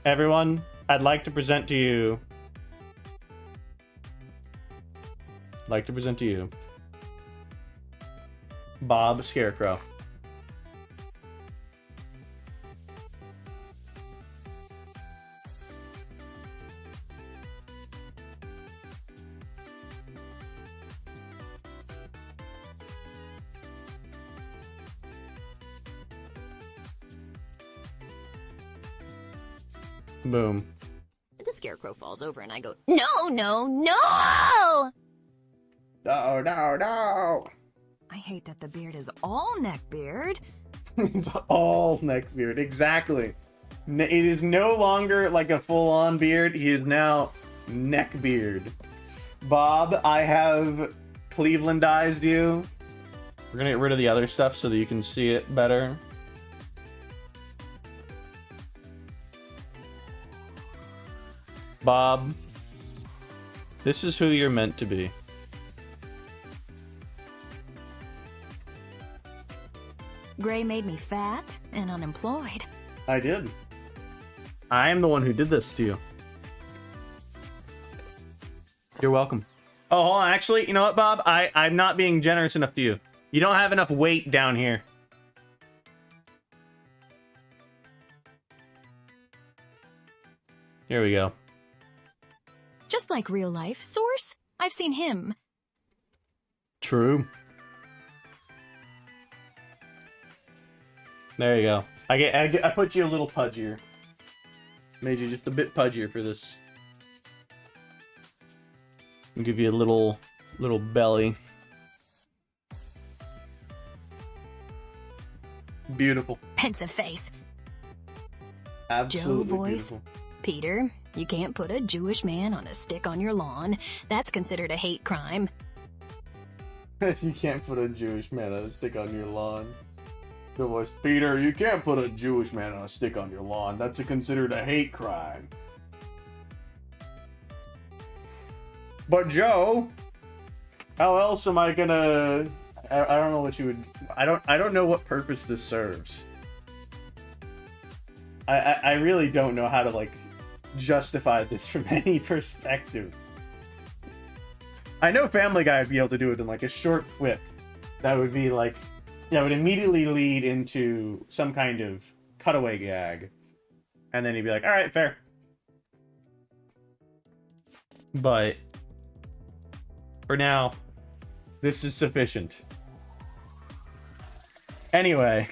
A: Everyone, I'd like to present to you Bob Scarecrow. Boom.
D: The Scarecrow falls over and I go, no, no, no!
A: No, no, no!
B: I hate that the beard is all neckbeard.
A: It's all neckbeard, exactly. It is no longer like a full-on beard. He is now neckbeard. Bob, I have Clevelandized you. We're gonna get rid of the other stuff so that you can see it better. Bob, this is who you're meant to be.
B: Gray made me fat and unemployed.
A: I did. I am the one who did this to you. You're welcome. Oh, hold on. Actually, you know what, Bob? I'm not being generous enough to you. You don't have enough weight down here. Here we go.
B: Just like real life. Source? I've seen him.
A: True. There you go. I put you a little pudgier. Made you just a bit pudgier for this. I'll give you a little belly. Beautiful.
D: Pensive face.
A: Absolutely
B: Joe voice.
A: beautiful.
B: Peter, you can't put a Jewish man on a stick on your lawn. That's considered a hate crime.
A: You can't put a Jewish man on a stick on your lawn. Joe voice. Peter, you can't put a Jewish man on a stick on your lawn. That's considered a hate crime. But Joe, how else am I gonna? I don't know what you would. I don't know what purpose this serves. I really don't know how to like justify this from any perspective. I know Family Guy would be able to do it in like a short clip that would be like, that would immediately lead into some kind of cutaway gag, and then he'd be like, all right, fair. But for now, this is sufficient. Anyway,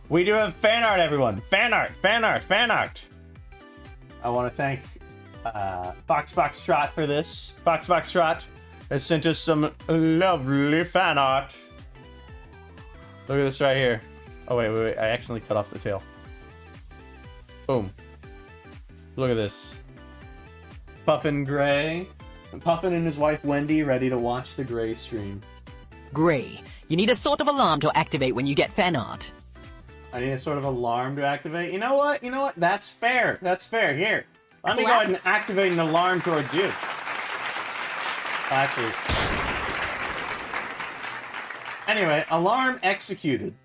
A: we do have fan art, everyone. Fan art, fan art, fan art. I want to thank Foxtrot for this. Foxtrot has sent us some lovely fan art. Look at this right here. Oh, wait. I accidentally cut off the tail. Boom. Look at this. Puffin Gray. Puffin and his wife Wendy ready to watch the Gray stream.
H: Gray, you need a sort of alarm to activate when you get fan art.
A: I need a sort of alarm to activate. You know what? That's fair. That's fair. Here. Let me go ahead and activate an alarm towards you. Actually. Anyway, alarm executed.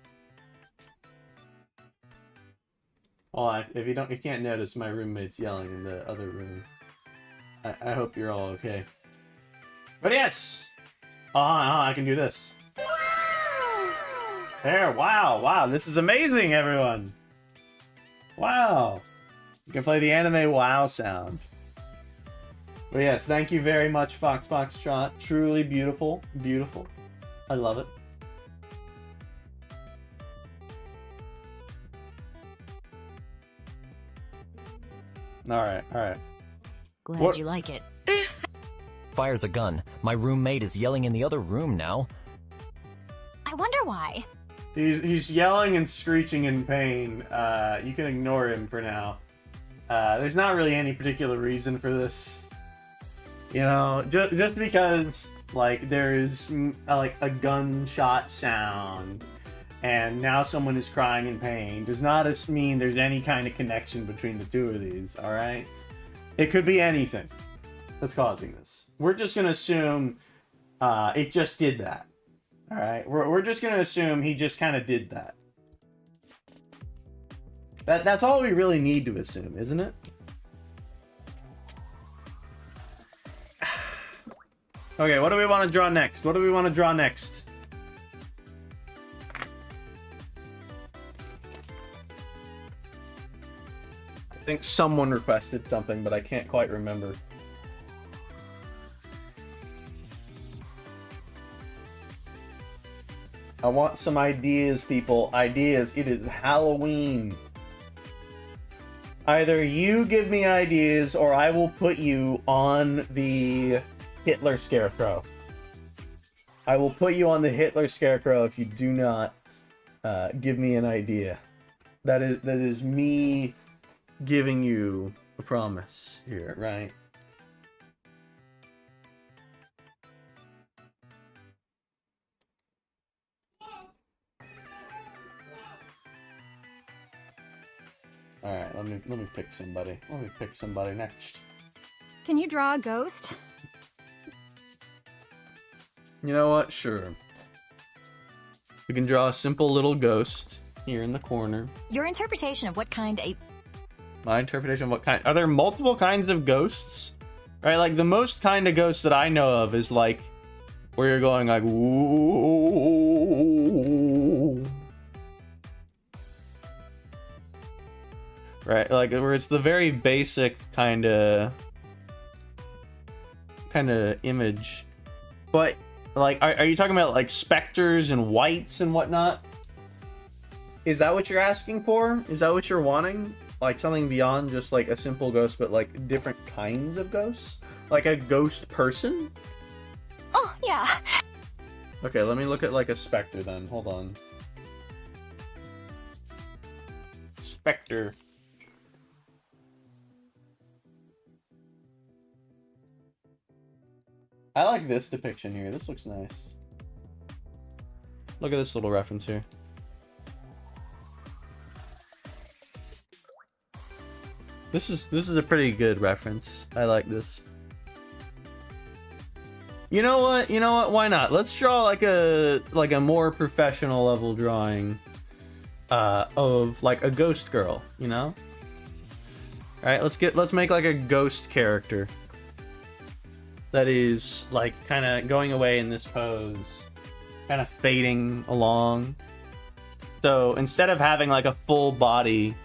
A: Well, if you can't notice, my roommate's yelling in the other room. I hope you're all okay. But yes! I can do this. There, wow, this is amazing, everyone! Wow! You can play the anime wow sound. But yes, thank you very much, Foxtrot. Truly beautiful, beautiful. I love it. Alright, alright.
D: Glad
A: What-
D: you like it.
H: Fires a gun. My roommate is yelling in the other room now.
D: I wonder why.
A: He's yelling and screeching in pain. You can ignore him for now. There's not really any particular reason for this. You know, just because, like, there's, like, a gunshot sound, and now someone is crying in pain, does not mean there's any kind of connection between the two of these, alright? It could be anything that's causing this. We're just gonna assume, it just did that. Alright? We're just gonna assume he just kind of did that. That's all we really need to assume, isn't it? Okay, what do we want to draw next? What do we want to draw next? I think someone requested something, but I can't quite remember. I want some ideas, people. Ideas. It is Halloween. Either you give me ideas, or I will put you on the Hitler Scarecrow. I will put you on the Hitler Scarecrow if you do not give me an idea. That is me giving you a promise here, right? All right, let me pick somebody. Let me pick somebody next.
D: Can you draw a ghost?
A: You know what? Sure. We can draw a simple little ghost here in the corner.
D: Your interpretation of what kind a...
A: My interpretation of what kind... Are there multiple kinds of ghosts? Right, like, the most kind of ghost that I know of is, like, where you're going, like, ooh. Right, like, where it's the very basic kind of image. But, like, are you talking about, like, specters and whites and whatnot? Is that what you're asking for? Is that what you're wanting? Like, something beyond just, like, a simple ghost, but, like, different kinds of ghosts? Like a ghost person?
D: Oh, yeah.
A: Okay, let me look at, like, a specter then. Hold on. Specter. I like this depiction here. This looks nice. Look at this little reference here. This is a pretty good reference. I like this. You know what? You know what? Why not? Let's draw like a more professional level drawing of like a ghost girl, you know? All right, let's make like a ghost character that is like kind of going away in this pose, kind of fading along. So instead of having like a full body,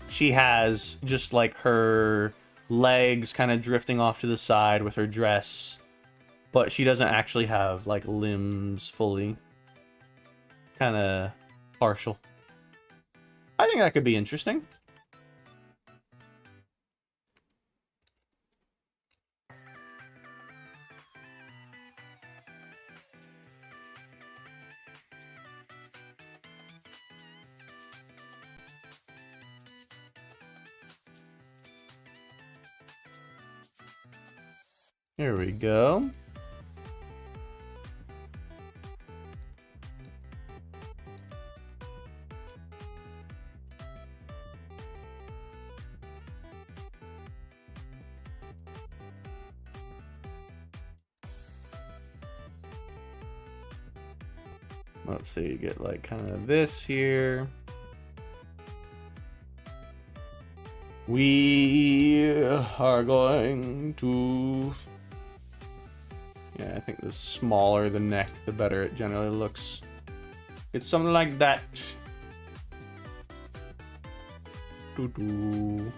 A: she has just like her legs kind of drifting off to the side with her dress, but she doesn't actually have like limbs fully. Kind of partial. I think that could be interesting. Here we go. Let's see, you get like kind of this here. We are going to... Yeah, I think the smaller the neck, the better it generally looks. It's something like that. Doo-doo.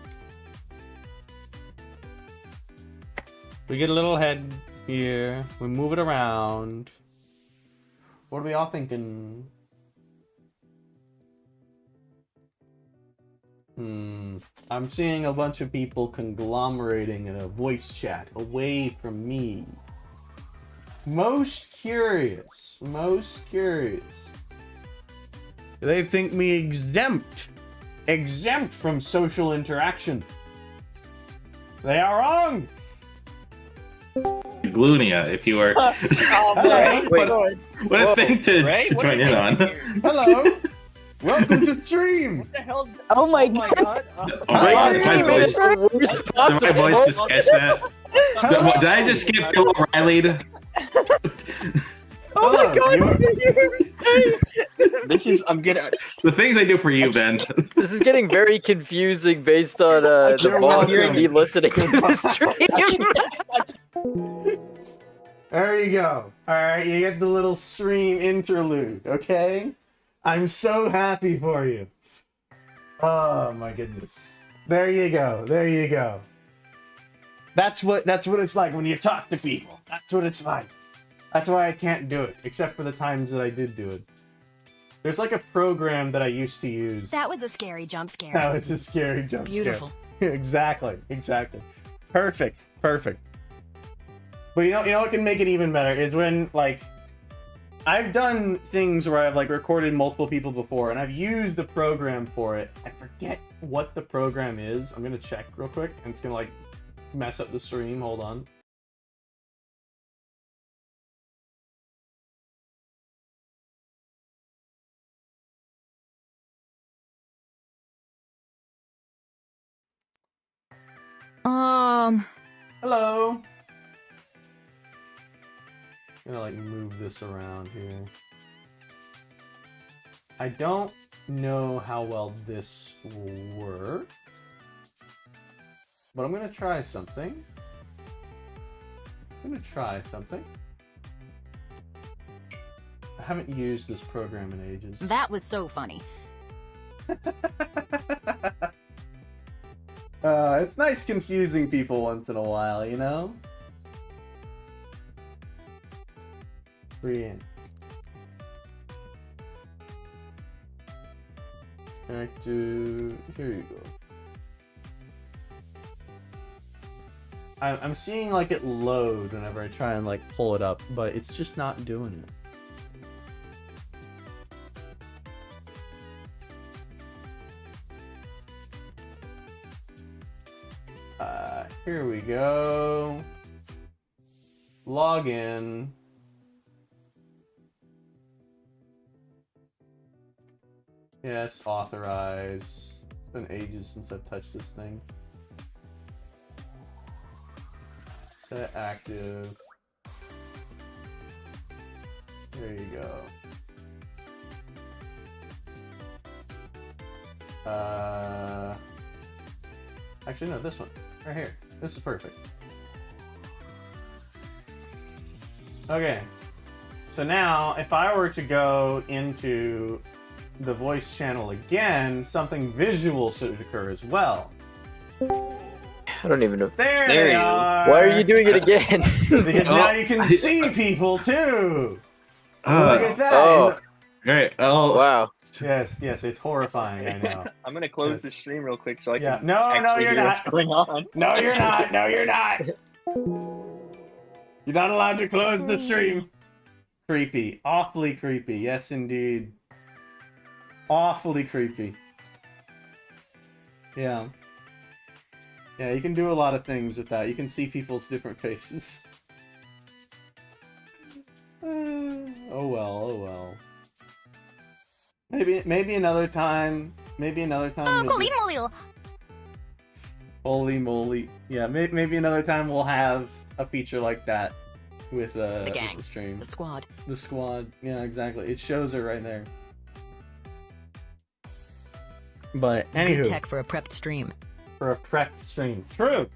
A: We get a little head here. We move it around. What are we all thinking? I'm seeing a bunch of people conglomerating in a voice chat away from me. Most curious. Most curious. They think me exempt. Exempt from social interaction. They are wrong.
I: Glunia, if you were. What a thing to join in on.
A: Hello. Welcome to stream.
J: What the hell's...
K: Oh my god.
I: My voice. Did my voice just catch that? Did I just get Bill O'Reilly?
K: Oh my god, did you hear me say?
J: This is, I'm gonna...
I: The things I do for you, Ben.
K: This is getting very confusing based on the volume of me listening to the stream.
A: There you go. Alright, you get the little stream interlude, okay? I'm so happy for you. Oh my goodness. There you go. There you go. That's what it's like when you talk to people. That's what it's like. That's why I can't do it, except for the times that I did do it. There's like a program that I used to use.
D: That was a scary jump scare.
A: That was a scary jump
D: Beautiful.
A: scare. Exactly. Exactly. Perfect. Perfect. But you know what can make it even better is when, like, I've done things where I've, like, recorded multiple people before, and I've used the program for it. I forget what the program is. I'm gonna check real quick, and it's gonna, like, mess up the stream. Hold on. Hello. I'm gonna like move this around here. I don't know how well this will work, but I'm gonna try something. I haven't used this program in ages.
D: That was so funny.
A: It's nice confusing people once in a while, you know? Brilliant. Back to... here you go. I'm seeing like it load whenever I try and like pull it up, but it's just not doing it. Here we go. Login. Yes, authorize. It's been ages since I've touched this thing. Set active. There you go. Actually, no, this one. Right here. This is perfect. Okay. So now, if I were to go into the voice channel again, something visual should occur as well.
K: I don't even know.
A: There they are!
K: Why are you doing it again?
A: Because now you can see people too! Look at that!
K: Oh.
I: Great. Oh.
K: Wow.
A: Yes, it's horrifying, I know.
J: I'm gonna close the stream real quick so I can
A: No,
J: actually
A: you're
J: hear
A: not.
J: what's going on.
A: No, you're not. No, you're not. You're not allowed to close the stream. Creepy. Awfully creepy. Yes, indeed. Awfully creepy. Yeah. Yeah, you can do a lot of things with that. You can see people's different faces. Oh well, oh well. Maybe another time. Maybe another time. Holy moly. Yeah, maybe another time we'll have a feature like that with
B: The gang.
A: with the stream.
B: The squad.
A: The squad. Yeah, exactly. It shows it right there. But anywho,
B: Good tech for a prepped stream.
A: for a prepped stream. True.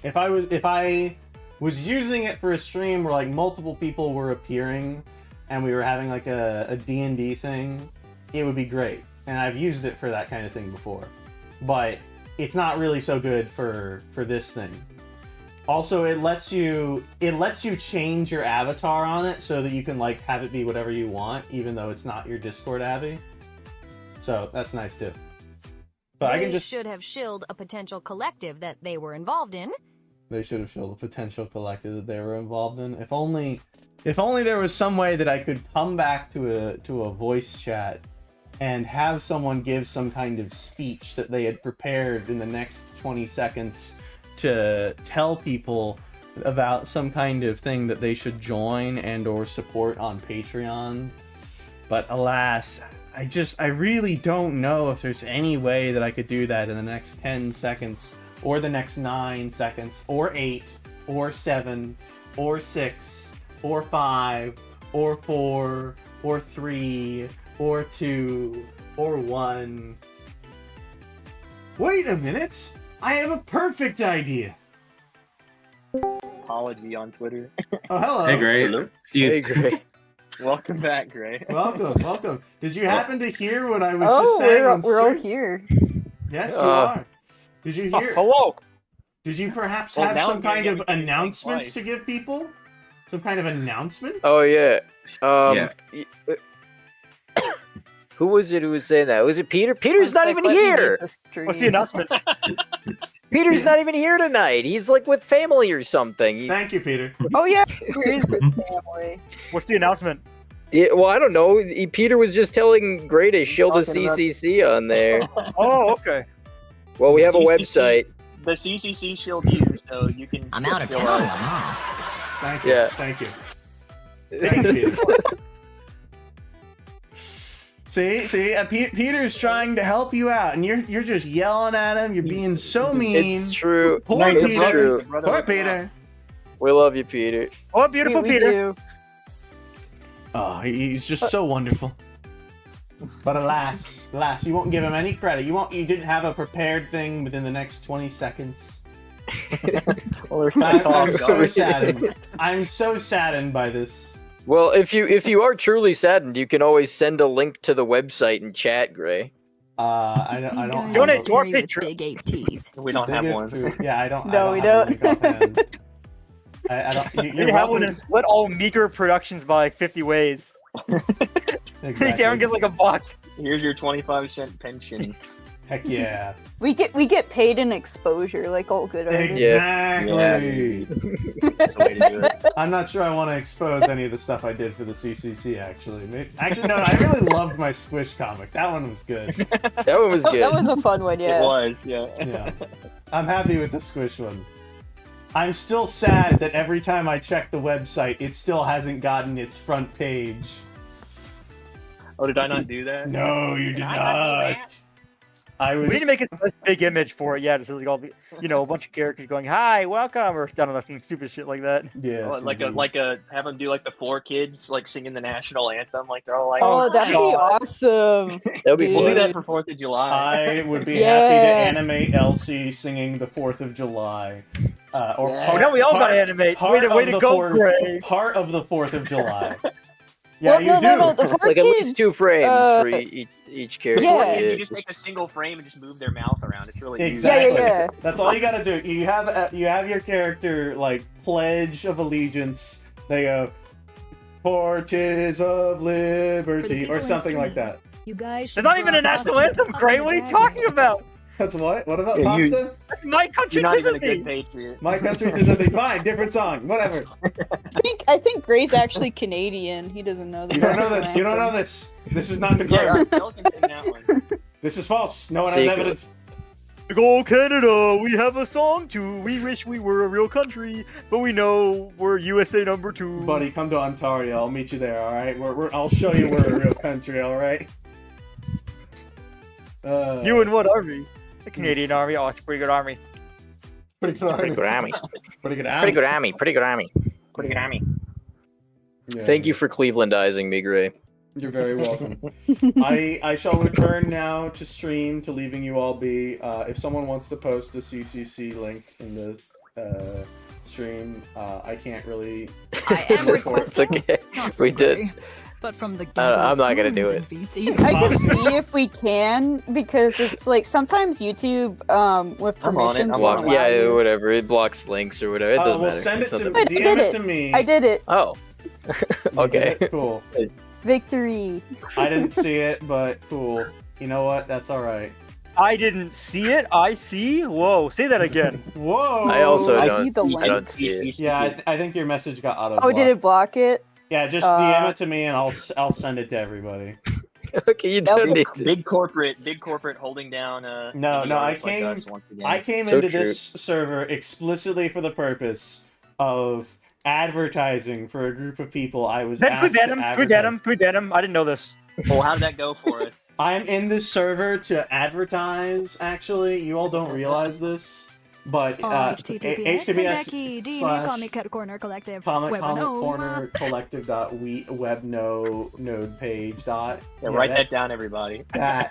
A: If I was using it for a stream where like multiple people were appearing and we were having like a D&D thing, it would be great. And I've used it for that kind of thing before. But it's not really so good for this thing. Also, it lets you change your avatar on it so that you can like have it be whatever you want, even though it's not your Discord Abby. So that's nice too. But I
D: They
A: can just...
D: should have shilled a potential collective that they were involved in.
A: They should have showed the potential collective that they were involved in. If only there was some way that I could come back to a voice chat and have someone give some kind of speech that they had prepared in the next 20 seconds to tell people about some kind of thing that they should join and or support on Patreon. But alas, I really don't know if there's any way that I could do that in the next 10 seconds, or the next 9 seconds, or 8, or 7, or 6, or 5, or 4, or 3, or 2, or 1. Wait a minute! I have a perfect idea!
J: Apology on Twitter.
A: Oh, hello.
I: Hey, Gray.
J: Hello?
K: Hey, Gray.
J: Welcome back, Gray.
A: Welcome. Did you happen to hear what I was just saying on
L: we're all
A: stream?
L: here.
A: Yes, you are. Did you hear?
M: Hello.
A: Did you perhaps
J: Well,
A: have
J: now
A: some
J: I'm gonna
A: kind
J: get
A: of
J: me to
A: announcement
J: twice.
A: to give people? Some kind of announcement?
K: Oh yeah.
I: Yeah.
K: Who was it who was saying that? Was it Peter? Peter's not even here.
M: What's the announcement?
K: Peter's not even here tonight. He's like with family or something.
A: Thank you, Peter.
L: Oh yeah, here's the family.
M: What's the announcement?
K: Yeah, well, I don't know. Peter was just telling Gray to shield the
J: Talking about-
K: CCC on there.
M: Oh, okay.
K: Well, we have a
J: CCC.
K: website.
J: The CCC shield you, so you can.
H: I'm out of
J: fill
H: town.
J: out-
A: Thank you.
K: Yeah.
A: Thank you. Thank you, Peter. See, Peter's trying to help you out, and you're just yelling at him. You're being so mean.
K: It's true.
A: Poor
K: It's
A: Peter.
K: true.
A: Poor Peter.
K: We love you, Peter.
M: Oh, beautiful
L: We
M: Peter.
L: do.
A: Oh, he's just so wonderful. But alas, you won't give him any credit. You didn't have a prepared thing within the next 20 seconds. I'm so saddened. I'm so saddened by this.
K: Well, if you are truly saddened, you can always send a link to the website in chat, Gray.
A: I don't.
M: Donate to our
B: With
M: Patreon.
B: big ape teeth.
J: We don't have one.
A: Yeah, I don't.
L: No,
A: I
L: we
A: don't.
L: don't.
A: Have a link offhand. I don't.
M: You
A: You're
M: have
A: welcome.
M: one and split all meager productions by like 50 ways.
A: Exactly.
M: Darren gets like a buck.
J: Here's your 25-cent pension.
A: Heck yeah.
L: We get paid in exposure like all good artists.
A: Exactly.
J: That's the way to do it.
A: I'm not sure I want to expose any of the stuff I did for the CCC. Actually, no. I really loved my Squish comic. That one was good.
K: That one was good.
L: That was a fun one, yeah.
J: It was, yeah.
A: Yeah. I'm happy with the Squish one. I'm still sad that every time I check the website, it still hasn't gotten its front page.
J: Oh, did I not do that?
A: No, you did
J: Did I not do
A: not.
J: that?
A: I was.
M: We need to make a big image for it. Yeah, just like all the, a bunch of characters going, "Hi, welcome," or I don't know, some stupid shit like that.
A: Yeah.
J: Oh, have them do like the 4 kids like singing the national anthem, like they're all like,
L: Oh, that'd be awesome.
K: That'd be
L: Dude.
J: We'll do
K: fun.
J: that for 4th of July.
A: I would be
L: Yeah.
A: happy to animate Elsie singing the 4th of July. Or
J: Yeah.
A: part,
M: Now we all
A: part-
M: gotta animate.
A: part
M: Way
A: of
M: to
A: the
M: go,
A: fourth-
M: Gray.
A: Part of the 4th of July. Yeah,
L: Well,
A: you
L: no,
A: do.
L: no, the 4
K: Like at
L: kids.
K: least 2 frames for each character.
L: Yeah.
J: You just take a single frame and just move their mouth around. It's really easy.
A: Exactly.
L: Yeah.
A: That's all you gotta do. You have your character like pledge of allegiance. They go, "For 'tis of liberty,"
B: people
A: or something
B: in
A: like that.
B: You guys.
M: There's not even a national anthem, Gray. What are you talking about?
A: That's what? What about
J: Yeah, you-
A: pasta?
M: That's my country,
J: You're not even a
M: Disney.
J: good patriot.
A: My country to something. Fine, different song. Whatever.
L: I think Gray's actually Canadian. He doesn't know that.
A: You don't know this. You don't know this. This is not
J: Yeah,
A: confirmed.
J: Pelican sing that one.
A: This is false. No one has
K: Secret.
A: evidence.
M: Go Canada, we have a song too. We wish we were a real country, but we know we're USA number 2.
A: Buddy, come to Ontario. I'll meet you there. All right. I'll show you we're a real country. All right.
M: You and what army? The Canadian Army. Oh, it's a pretty good army.
A: Pretty good
K: Pretty good army.
A: Pretty good
K: Pretty good army. Pretty good army.
J: Pretty good army.
A: Yeah.
K: Thank you for Clevelandizing me, Gray.
A: You're very welcome. I shall return now to stream, to leaving you all be. If someone wants to post the CCC link in the stream, I can't really.
B: I am
K: It's
B: requesting.
K: okay.
B: Not from
K: We did.
B: Gray, but from the.
K: I'm not gonna do
B: in
K: it.
B: VC.
L: I can see if we can, because it's like sometimes YouTube with
J: I'm on it,
L: permissions
J: I'm
L: won't
J: on
L: allow
K: Yeah,
L: you.
K: whatever. It blocks links or whatever. It doesn't
A: Well,
K: matter.
A: send it
K: It's
A: to
K: not
A: me.
K: that-
L: I did
A: DM it
L: it.
A: to me.
L: I did it.
K: Oh. Okay.
A: Cool.
L: Victory.
A: I didn't see it, but cool. You know what? That's all right.
M: I didn't see it. I see. Whoa, say that again.
A: Whoa.
K: I also
L: I
K: don't,
L: see the
K: I
L: link.
K: don't see it.
A: Yeah, I think your message got auto.
L: Oh, did it block it?
A: Yeah, just DM it to me and I'll send it to everybody.
K: Okay, you don't need to.
J: Big corporate holding down.
A: No, I came. I came into this server explicitly for the purpose of advertising for a group of people. I was asked to advertise.
M: Good denim. I didn't know this.
J: Well, how did that go for it?
A: I'm in this server to advertise. Actually, you all don't realize this, but
B: https:// Corner Collective
A: Comic Corner Collective node page dot.
J: Yeah, write that down, everybody.
A: Yeah.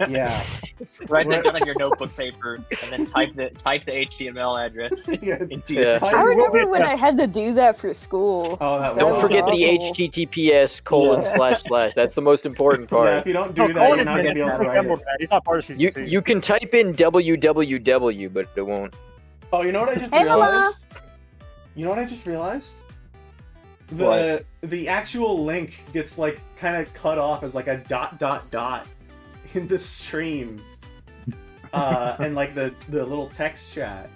J: Write that down on your notebook paper, and then type the HTML address.
L: I remember when I had to do that for school.
A: Oh,
K: Don't forget the HTTPS://. That's the most important part.
A: Yeah, if you don't do that, you're not gonna be able to write it.
M: It's not part of CCC.
K: You can type in www, but it won't.
A: Oh, you know what I just realized? You know what I just realized? The actual link gets like kind of cut off as like a ... in the stream, and like the little text chat.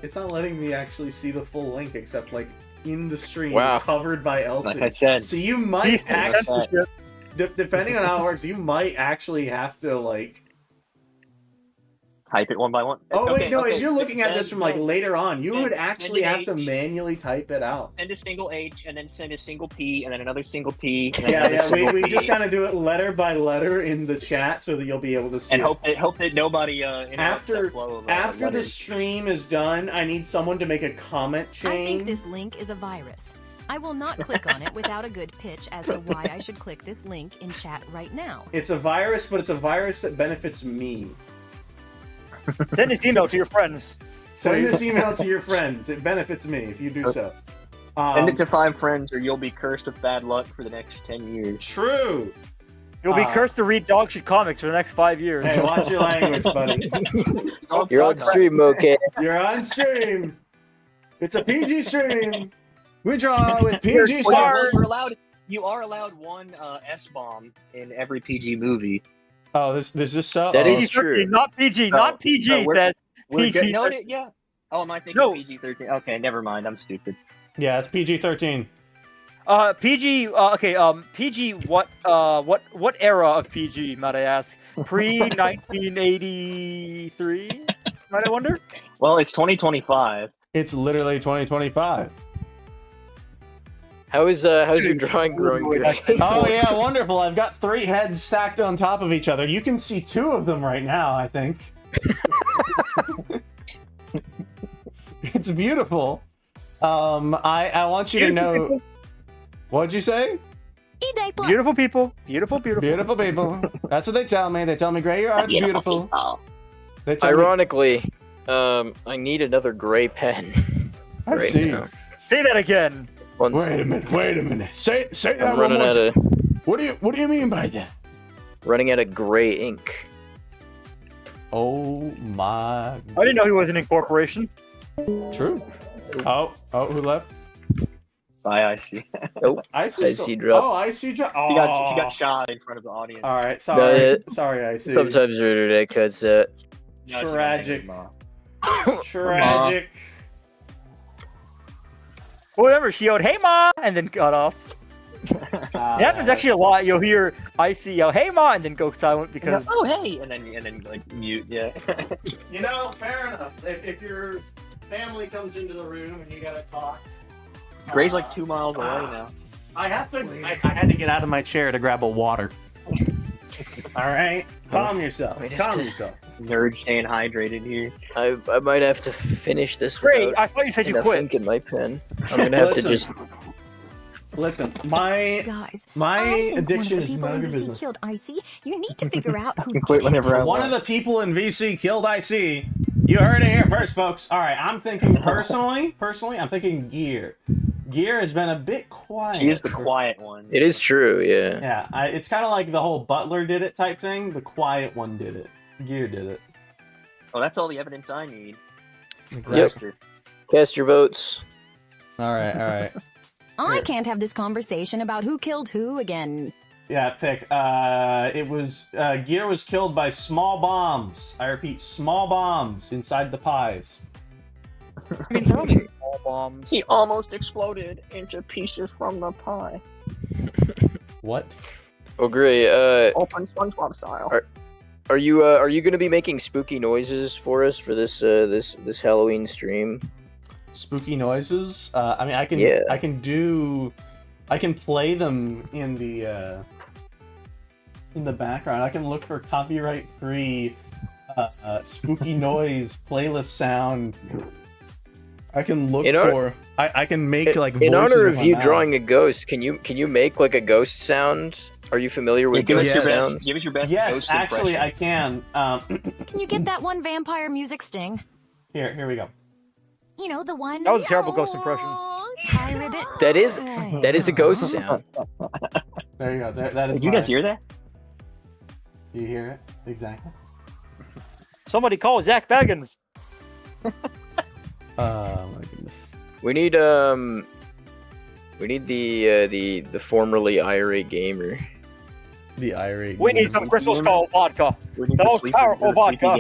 A: It's not letting me actually see the full link except like in the stream, covered by Elsie.
J: Like I said,
A: so you might actually, depending on how it works, you might actually have to like.
J: Type it one by one.
A: Oh wait, no! If you're looking at this from like later on, you would actually have to manually type it out.
J: Send a single H, and then send a single T, and then another single T. And then
A: Yeah. We just kind of do it letter by letter in the chat so that you'll be able to see.
J: And hope that nobody
A: after the stream is done, I need someone to make a comment chain.
B: I think this link is a virus. I will not click on it without a good pitch as to why I should click this link in chat right now.
A: It's a virus, but it's a virus that benefits me.
M: Send this email to your friends.
A: Send this email to your friends. It benefits me if you do so.
J: Send it to 5 friends, or you'll be cursed with bad luck for the next 10 years.
A: True.
M: You'll be cursed to read dog shit comics for the next 5 years.
A: Hey, watch your language, buddy.
K: You're on stream, okay?
A: You're on stream. It's a PG stream. We draw with PG stars.
J: You are allowed one S-bomb in every PG movie.
A: Oh, this is so.
K: That is true.
M: Not PG. Not PG. That's PG.
J: Yeah. Oh, am I thinking PG-13? Okay, never mind. I'm stupid.
A: Yeah, it's PG-13.
M: PG. Okay. PG. What era of PG? Might I ask? Pre-1983. Might I wonder?
J: Well, it's 2025.
A: It's literally 2025.
K: How's your drawing growing?
A: Oh yeah, wonderful! I've got 3 heads stacked on top of each other. You can see 2 of them right now, I think. It's beautiful. I want you to know. What'd you say?
M: Beautiful people. Beautiful people.
A: Beautiful people. That's what they tell me. They tell me gray art's beautiful. They tell
K: Ironically, I need another gray pen.
A: I see.
K: Now.
M: Say that again.
A: Wait a minute. Say that
K: I'm
A: one
K: running
A: more
K: out
A: time.
K: of.
A: What do you mean by that?
K: Running out of gray ink.
A: Oh my!
M: I didn't know he was an incorporation.
A: True. Oh, who left?
J: Bye, IC.
K: Oh,
A: IC
K: drop.
A: Oh, IC drop. Oh.
J: She got shot in front of the audience.
A: All right, sorry, IC.
K: Sometimes that cuts it.
A: Tragic. Tragic.
M: Whoever she yelled, "Hey ma," and then got off. It happens actually a lot. You'll hear IC yell, "Hey ma," and then go silent because
J: oh hey, and then like mute. Yeah.
A: You know, fair enough. If your family comes into the room and you gotta talk.
J: Gray's like 2 miles away now.
A: I had to get out of my chair to grab a water. All right, calm yourself.
J: Nerd staying hydrated here.
K: I might have to finish this.
M: Great. I thought you said you quit.
K: Ink in my pen. I'm gonna have to just.
B: Guys,
A: my addiction is none of your business.
B: Killed IC. You need to figure out who
J: quit
B: did
J: whenever
B: it.
A: One of the people in VC killed IC. You heard it here first, folks. All right, I'm thinking personally, I'm thinking Gear. Gear has been a bit quiet.
J: She is the quiet one.
K: It is true, yeah.
A: Yeah, it's kind of like the whole Butler did it type thing. The quiet one did it. Gear did it.
J: Well, that's all the evidence I need.
A: Exactly.
K: Yep. Cast your votes.
A: All right.
B: I can't have this conversation about who killed who again.
A: Yeah, pick. It was Gear was killed by small bombs. I repeat, small bombs inside the pies.
M: I mean, they're only small bombs.
J: He almost exploded into pieces from the pie.
A: What?
K: Oh, great.
J: Open SpongeBob style.
K: Are you gonna be making spooky noises for us for this this Halloween stream?
A: Spooky noises? I mean, I can I can play them in the background. I can look for copyright-free spooky noise playlist sound. I can look I can make like
K: in
A: voices
K: honor
A: with
K: of
A: my
K: you
A: mouth.
K: drawing a ghost. Can you make like a ghost sound? Are you familiar with
J: give us
K: ghost
J: your
K: sounds?
J: best. Give us your best.
A: Yes,
J: ghost
A: actually,
J: impression.
A: I can.
D: Can you get that one vampire music sting?
A: Here we go.
D: You know, the one.
M: That was a terrible ghost impression.
D: Hi, Ribbit.
K: That is a ghost sound.
A: There you go. That is.
J: Did you guys hear that?
A: Do you hear it? Exactly.
M: Somebody call Zach Baggins.
A: Oh my goodness.
K: We need the formerly irate gamer.
A: The irate.
M: We need some Crystal Skull vodka. The most powerful vodka.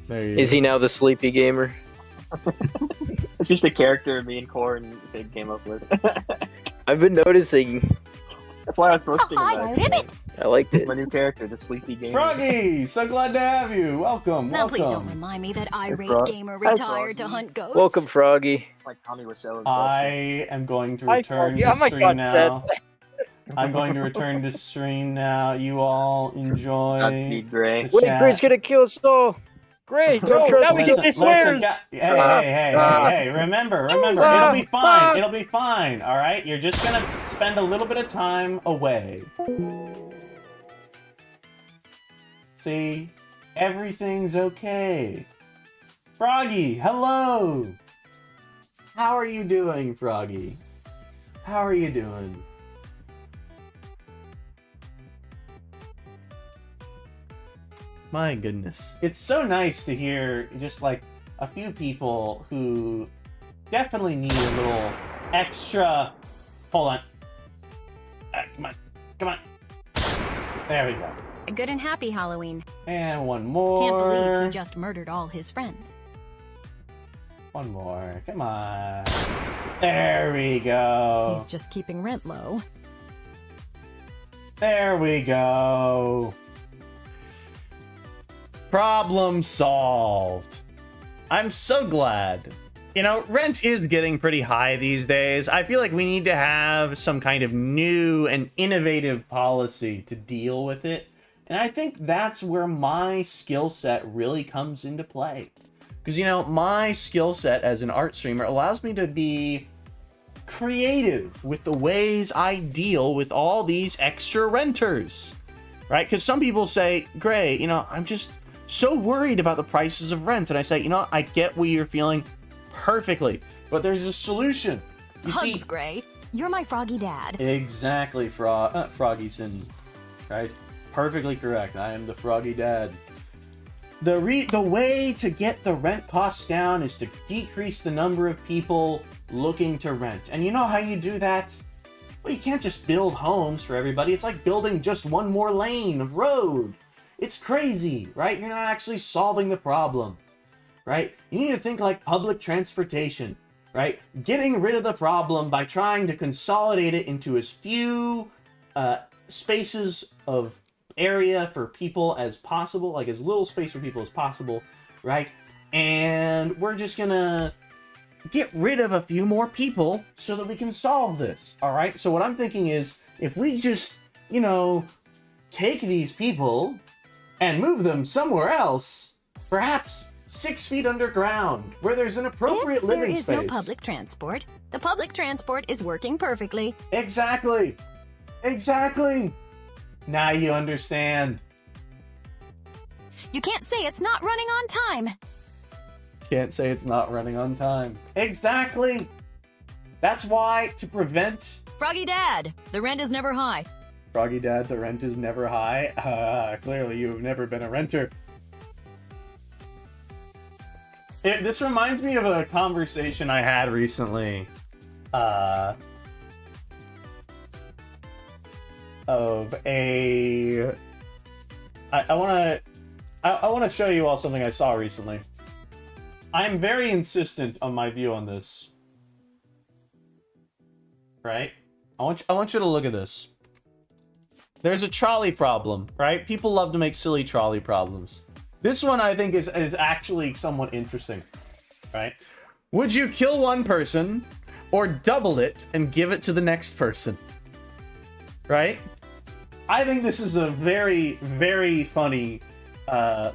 K: Is he now the sleepy gamer?
J: It's just a character me and Corin came up with.
K: I've been noticing.
J: That's why I was posting
D: Hi,
J: about
D: Ribbit.
K: I liked it.
J: My new character, the sleepy gamer.
A: Froggy, so glad to have you. Welcome.
D: Now, please don't
A: welcome.
D: remind me that irate
J: Frog.
D: gamer
J: Hi,
D: retired to
J: Froggy.
D: hunt ghosts.
K: Welcome, Froggy.
J: Like Tommy Wiseau.
A: I am going to
M: Hi,
A: return
M: Froggy.
A: to
M: Oh my
A: stream
M: God,
A: now. I'm going to return to stream now. You all enjoy.
J: Godspeed, Gray.
A: the
K: Wait,
A: chat.
K: Gray's gonna kill us all.
M: Great,
K: Don't
M: no,
K: trust
M: now we
K: me.
M: can say swears.
A: Hey, remember, it'll be fine. It'll be fine, all right? You're just gonna spend a little bit of time away. See? Everything's okay. Froggy, hello! How are you doing, Froggy? How are you doing? My goodness. It's so nice to hear just like a few people who definitely need a little extra. Hold on. Come on. Come on. There we go.
D: A good and happy Halloween.
A: And one more.
D: Can't believe he just murdered all his friends.
A: One more. Come on. There we go.
B: He's just keeping rent low.
A: There we go. Problem solved. I'm so glad. You know, rent is getting pretty high these days. I feel like we need to have some kind of new and innovative policy to deal with it. And I think that's where my skill set really comes into play. Because, you know, my skill set as an art streamer allows me to be creative with the ways I deal with all these extra renters. Right? Because some people say, Gray, you know, I'm just so worried about the prices of rent. And I say, you know, I get what you're feeling perfectly, but there's a solution. You
D: Hugs,
A: see,
D: Gray. You're my froggy dad.
A: exactly, Froggy-son, right? Perfectly correct. I am the froggy dad. The way to get the rent costs down is to decrease the number of people looking to rent. And you know how you do that? Well, you can't just build homes for everybody. It's like building just one more lane of road. It's crazy, right? You're not actually solving the problem, right? You need to think like public transportation, right? Getting rid of the problem by trying to consolidate it into as few spaces of area for people as possible, like as little space for people as possible, right? And we're just gonna get rid of a few more people so that we can solve this, all right? So what I'm thinking is, if we just, you know, take these people and move them somewhere else, perhaps 6 feet underground, where there's an appropriate living space.
D: There is no public transport. The public transport is working perfectly.
A: Exactly. Exactly. Now you understand.
D: You can't say it's not running on time.
A: Can't say it's not running on time. Exactly. That's why, to prevent...
D: Froggy Dad, the rent is never high.
A: Froggy Dad, the rent is never high. Clearly you have never been a renter. This reminds me of a conversation I had recently. of a... I want to show you all something I saw recently. I'm very insistent on my view on this. Right? I want you to look at this. There's a trolley problem, right? People love to make silly trolley problems. This one I think is actually somewhat interesting, right? Would you kill one person or double it and give it to the next person? Right? I think this is a very, very funny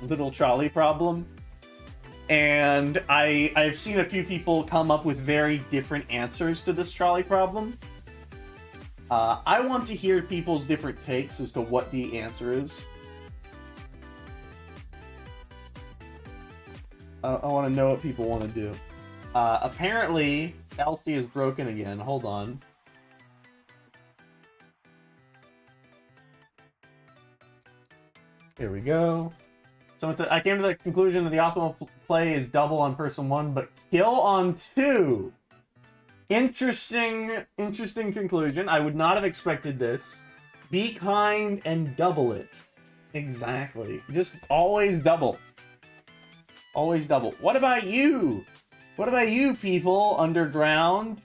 A: little trolley problem. And I've seen a few people come up with very different answers to this trolley problem. I want to hear people's different takes as to what the answer is. I want to know what people want to do. Apparently, Elsie is broken again. Hold on. Here we go. So I came to the conclusion that the optimal play is double on person 1, but kill on 2. Interesting conclusion. I would not have expected this. Be kind and double it. Exactly. Just always double. Always double. What about you? What about you, people underground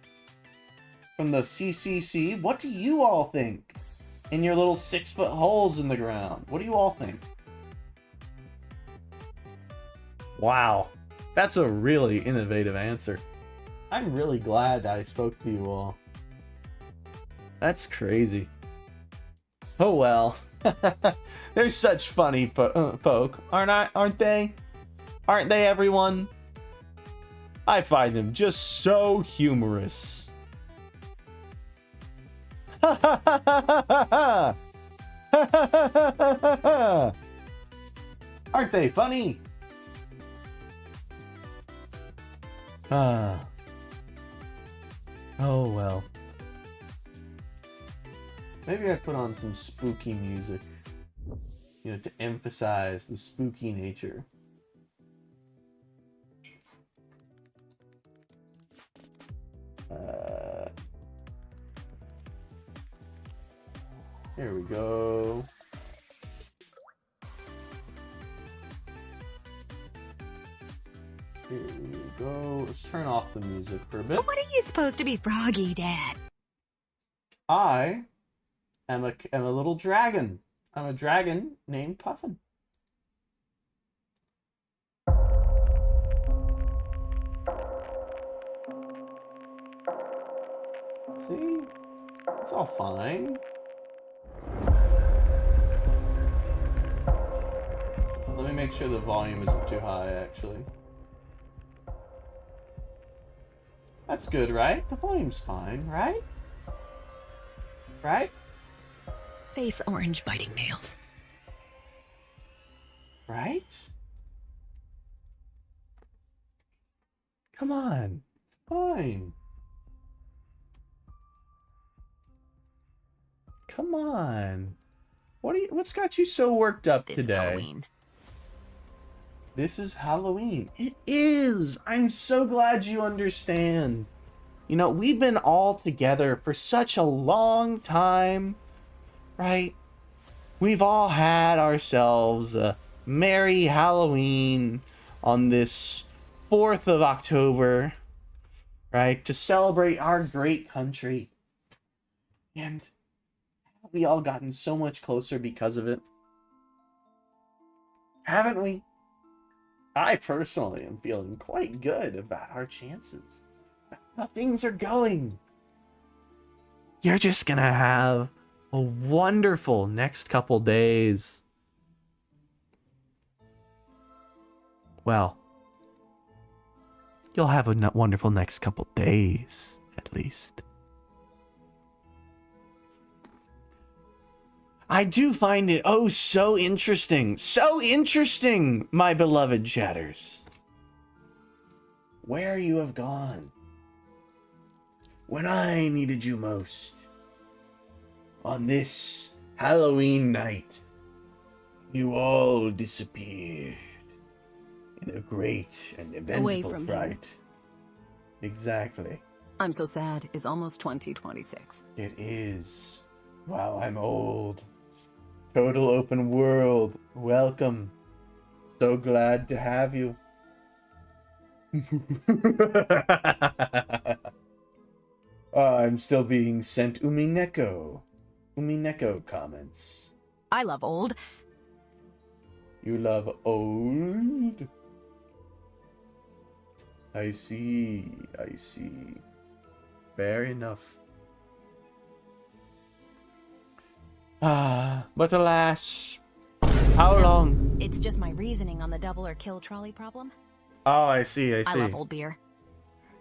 A: from the CCC? What do you all think? In your little 6-foot holes in the ground. What do you all think? Wow. That's a really innovative answer. I'm really glad I spoke to you all. That's crazy. Oh well. They're such funny folk, aren't they? Aren't they, everyone? I find them just so humorous. Ha ha ha ha ha ha! Aren't they funny? Ah. Oh well. Maybe I put on some spooky music, you know, to emphasize the spooky nature. Here we go. Here we go. Let's turn off the music for a bit.
D: What are you supposed to be, Froggy Dad?
A: I am a little dragon. I'm a dragon named Puffin. See? It's all fine. Let me make sure the volume isn't too high, actually. That's good, right? The volume's fine, right? Right?
D: Face orange biting nails.
A: Right? Come on. It's fine. Come on. What's got you so worked up today?
B: This is Halloween.
A: This is Halloween. It is. I'm so glad you understand. You know, we've been all together for such a long time, right? We've all had ourselves a merry Halloween on this 4th of October, right? To celebrate our great country. And we all gotten so much closer because of it. Haven't we? I personally am feeling quite good about our chances. How things are going. You're just gonna have a wonderful next couple days. Well, you'll have a wonderful next couple days, at least. I do find it oh so interesting. So interesting, my beloved chatters. Where you have gone. When I needed you most. On this Halloween night. You all disappeared. In a great and eventful fright. Exactly.
B: I'm so sad. It's almost 2026.
A: It is. Wow, I'm old. Total open world. Welcome. So glad to have you. I'm still being sent Umineko comments.
D: I love old.
A: You love old? I see. Fair enough. But alas, how long?
D: It's just my reasoning on the double or kill trolley problem.
A: Oh, I see.
D: I love old beer.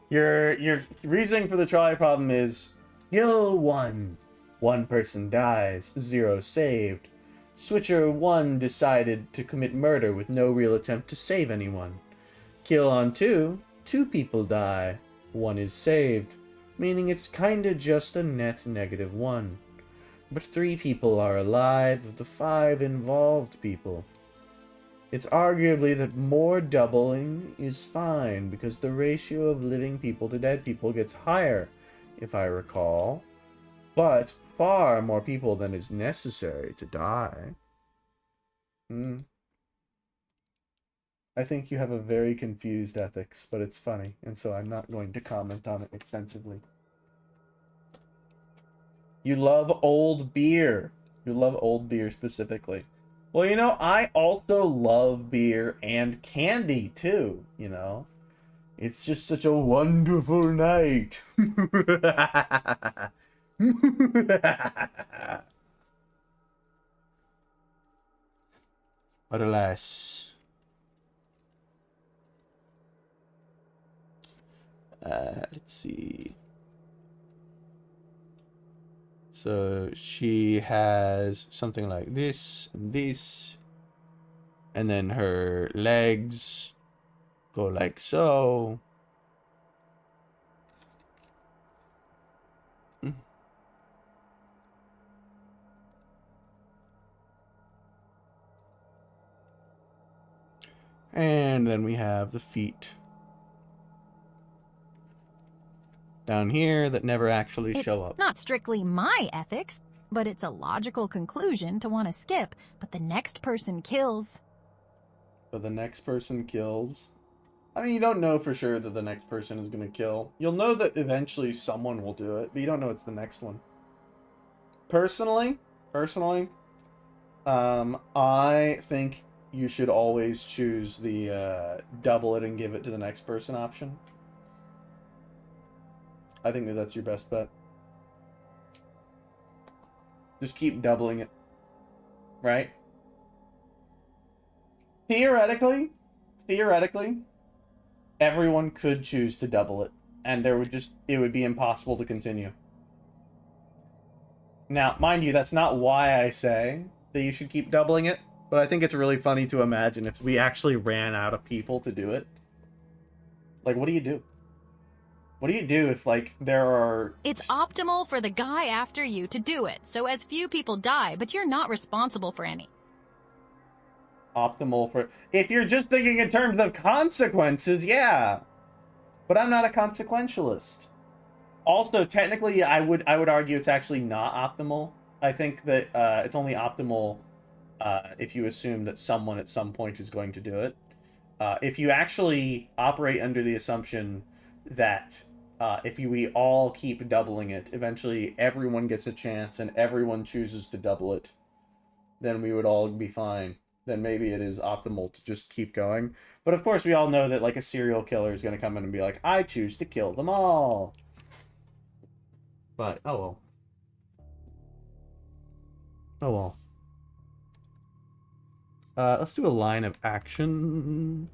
A: Your reasoning for the trolley problem is kill 1. 1 person dies, 0 saved. Switcher 1 decided to commit murder with no real attempt to save anyone. Kill on 2, 2 people die, 1 is saved, meaning it's kinda just a net -1. But 3 people are alive of the 5 involved people. It's arguably that more doubling is fine because the ratio of living people to dead people gets higher, if I recall. But far more people than is necessary to die. I think you have a very confused ethics, but it's funny, and so I'm not going to comment on it extensively. You love old beer. You love old beer specifically. Well, you know, I also love beer and candy, too, you know? It's just such a wonderful night. But alas. Let's see. So she has something like this and this, and then her legs go like so. And then we have the feet down here that never actually show up.
D: Not strictly my ethics, but it's a logical conclusion to want to skip, but the next person kills.
A: So the next person kills. I mean, you don't know for sure that the next person is going to kill. You'll know that eventually someone will do it, but you don't know it's the next one. Personally, I think you should always choose the double it and give it to the next person option. I think that that's your best bet. Just keep doubling it. Right? Theoretically, everyone could choose to double it, and it would be impossible to continue. Now, mind you, that's not why I say that you should keep doubling it, but I think it's really funny to imagine if we actually ran out of people to do it. Like, what do you do? What do you do if, like, there are...
D: It's optimal for the guy after you to do it, so as few people die, but you're not responsible for any.
A: Optimal for... If you're just thinking in terms of consequences, yeah. But I'm not a consequentialist. Also, technically, I would argue it's actually not optimal. I think that it's only optimal if you assume that someone at some point is going to do it. If you actually operate under the assumption that if we all keep doubling it, eventually everyone gets a chance and everyone chooses to double it, then we would all be fine. Then maybe it is optimal to just keep going. But of course, we all know that like a serial killer is going to come in and be like, I choose to kill them all. But, oh well. Oh well. Let's do a line of action.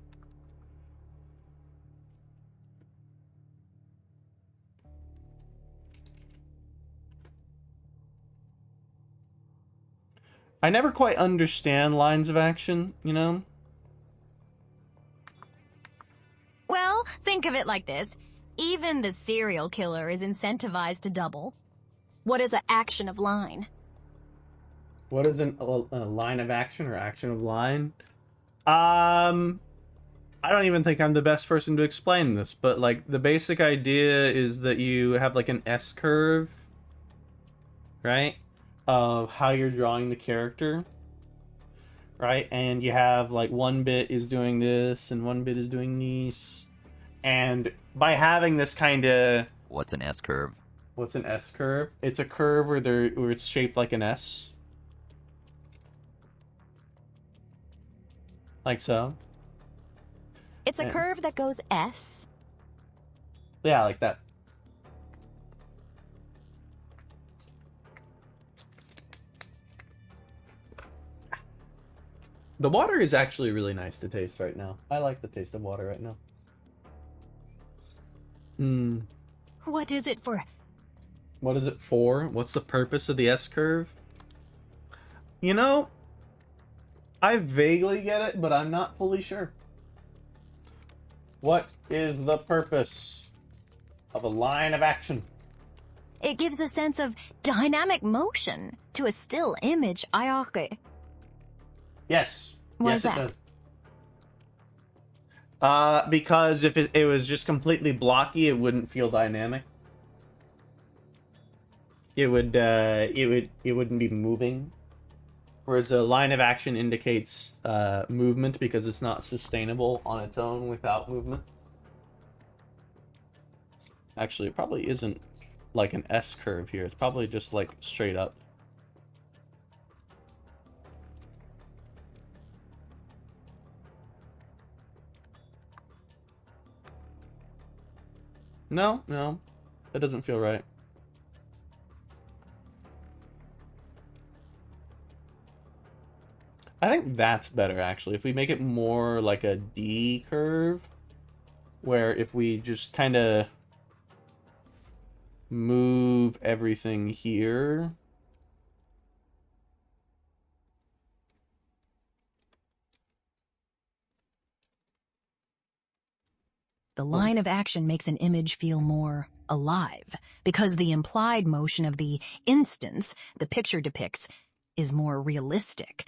A: I never quite understand lines of action, you know?
D: Well, think of it like this. Even the serial killer is incentivized to double. What is an action of line?
A: What is a line of action or action of line? I don't even think I'm the best person to explain this, but like the basic idea is that you have like an S curve, right? of how you're drawing the character, right? And you have like one bit is doing this and one bit is doing this. And by having this kind of...
H: What's an S-curve?
A: What's an S-curve? It's a curve where it's shaped like an S. Like so.
D: It's a curve that goes S.
A: Yeah, like that. The water is actually really nice to taste right now. I like the taste of water right now.
D: What is it for?
A: What is it for? What's the purpose of the S-curve? You know, I vaguely get it, but I'm not fully sure. What is the purpose of a line of action?
D: It gives a sense of dynamic motion to a still image.
A: Yes.
D: Why
A: yes,
D: is
A: it
D: that?
A: does. Because if it was just completely blocky, it wouldn't feel dynamic. It wouldn't be moving. Whereas a line of action indicates movement because it's not sustainable on its own without movement. Actually, it probably isn't like an S curve here. It's probably just like straight up. No, that doesn't feel right. I think that's better, actually. If we make it more like a D curve, where if we just kind of move everything here.
B: The line of action makes an image feel more alive, because the implied motion of the instance the picture depicts is more realistic.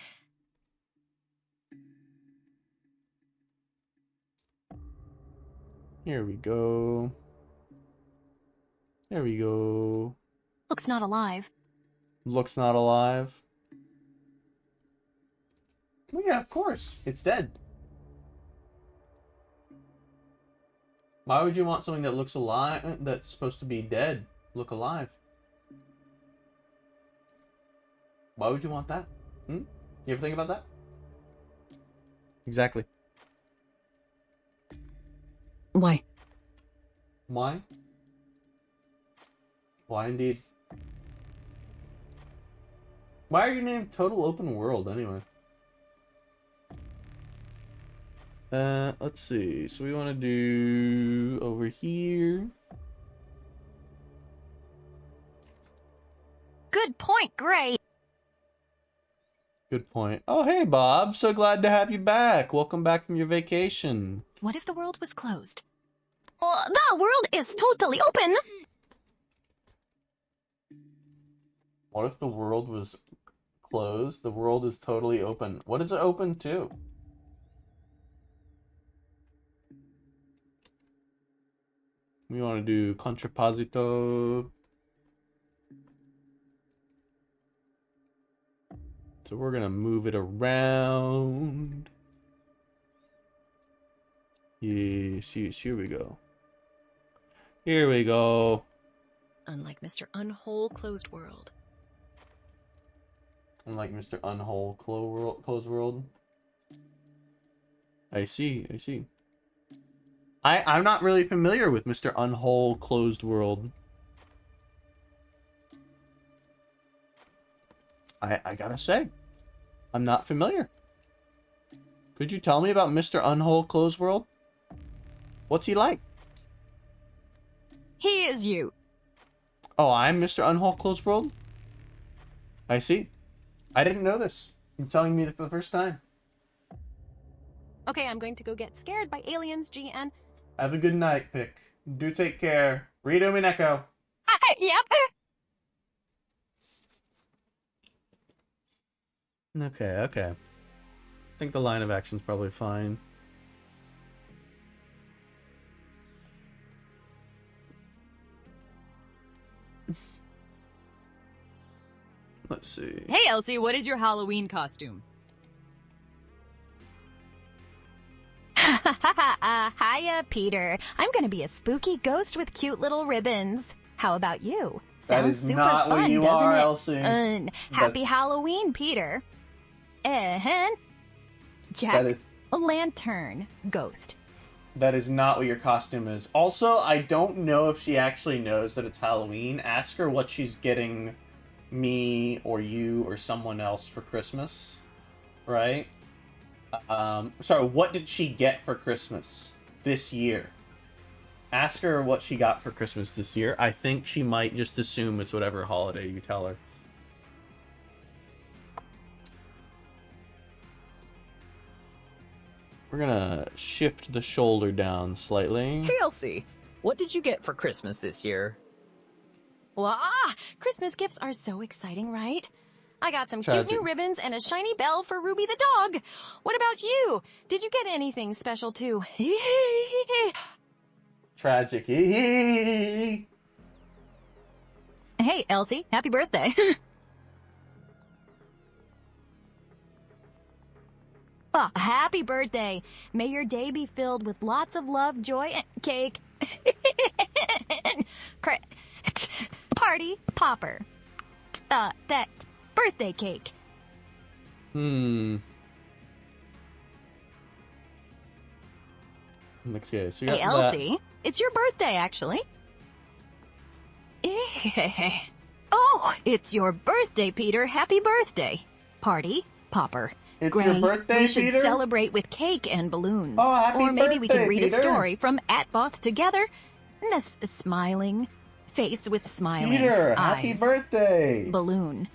A: Here we go. There we go.
D: Looks not alive.
A: Looks not alive. Well, yeah, of course. It's dead. Why would you want something that looks alive, that's supposed to be dead, look alive? Why would you want that? You ever think about that? Exactly.
B: Why?
A: Why? Why indeed? Why are you named Total Open World anyway? Let's see. So we want to do over here.
D: Good point, Gray.
A: Good point. Oh, hey, Bob. So glad to have you back. Welcome back from your vacation.
D: What if the world was closed? The world is totally open.
A: What if the world was closed? The world is totally open. What is it open to? We want to do contrapposito. So we're going to move it around. Yes, here we go. Here we go.
B: Unlike Mr. Unwhole Closed World.
A: Unlike Mr. Unwhole Closed World. I see. I'm not really familiar with Mr. Unwhole Closed World. I gotta say, I'm not familiar. Could you tell me about Mr. Unwhole Closed World? What's he like?
D: He is you.
A: Oh, I'm Mr. Unwhole Closed World? I see. I didn't know this. You're telling me for the first time.
B: Okay, I'm going to go get scared by aliens, GN.
A: Have a good night, Pick. Do take care. Rito Mineko.
D: Yep.
A: Okay. I think the line of action's probably fine.
I: Let's see.
N: Hey, Elsie, what is your Halloween costume?
D: Hiya, Peter. I'm gonna be a spooky ghost with cute little ribbons. How about you?
A: That
D: Sounds
A: is
D: super
A: not
D: fun,
A: what you
D: doesn't
A: are,
D: it?
A: Elsie.
D: Happy Halloween, Peter. Jack Lantern Ghost.
A: That is not what your costume is. Also, I don't know if she actually knows that it's Halloween. Ask her what she's getting me or you or someone else for Christmas. Right? Sorry, what did she get for Christmas this year? Ask her what she got for Christmas this year. I think she might just assume it's whatever holiday you tell her. We're gonna shift the shoulder down slightly.
G: Hey, Elsie, what did you get for Christmas this year?
D: Christmas gifts are so exciting, right? I got some
A: Tragic.
D: cute new ribbons and a shiny bell for Ruby the dog. What about you? Did you get anything special too?
A: Tragic.
D: Hey, Elsie, happy birthday. Happy birthday. May your day be filled with lots of love, joy, and cake. Party popper. That birthday cake.
A: Okay, so
D: Hey, Elsie, it's your birthday, actually. Oh, it's your birthday, Peter. Happy birthday. Party popper.
A: It's
D: Gray,
A: your birthday,
D: we should
A: Peter?
D: celebrate with cake and balloons.
A: Oh, happy
D: or maybe we
A: birthday,
D: can read
A: Peter.
D: a story from Atboth together. Smiling. Face with smiling
A: Peter,
D: eyes.
A: happy birthday!
D: Balloon.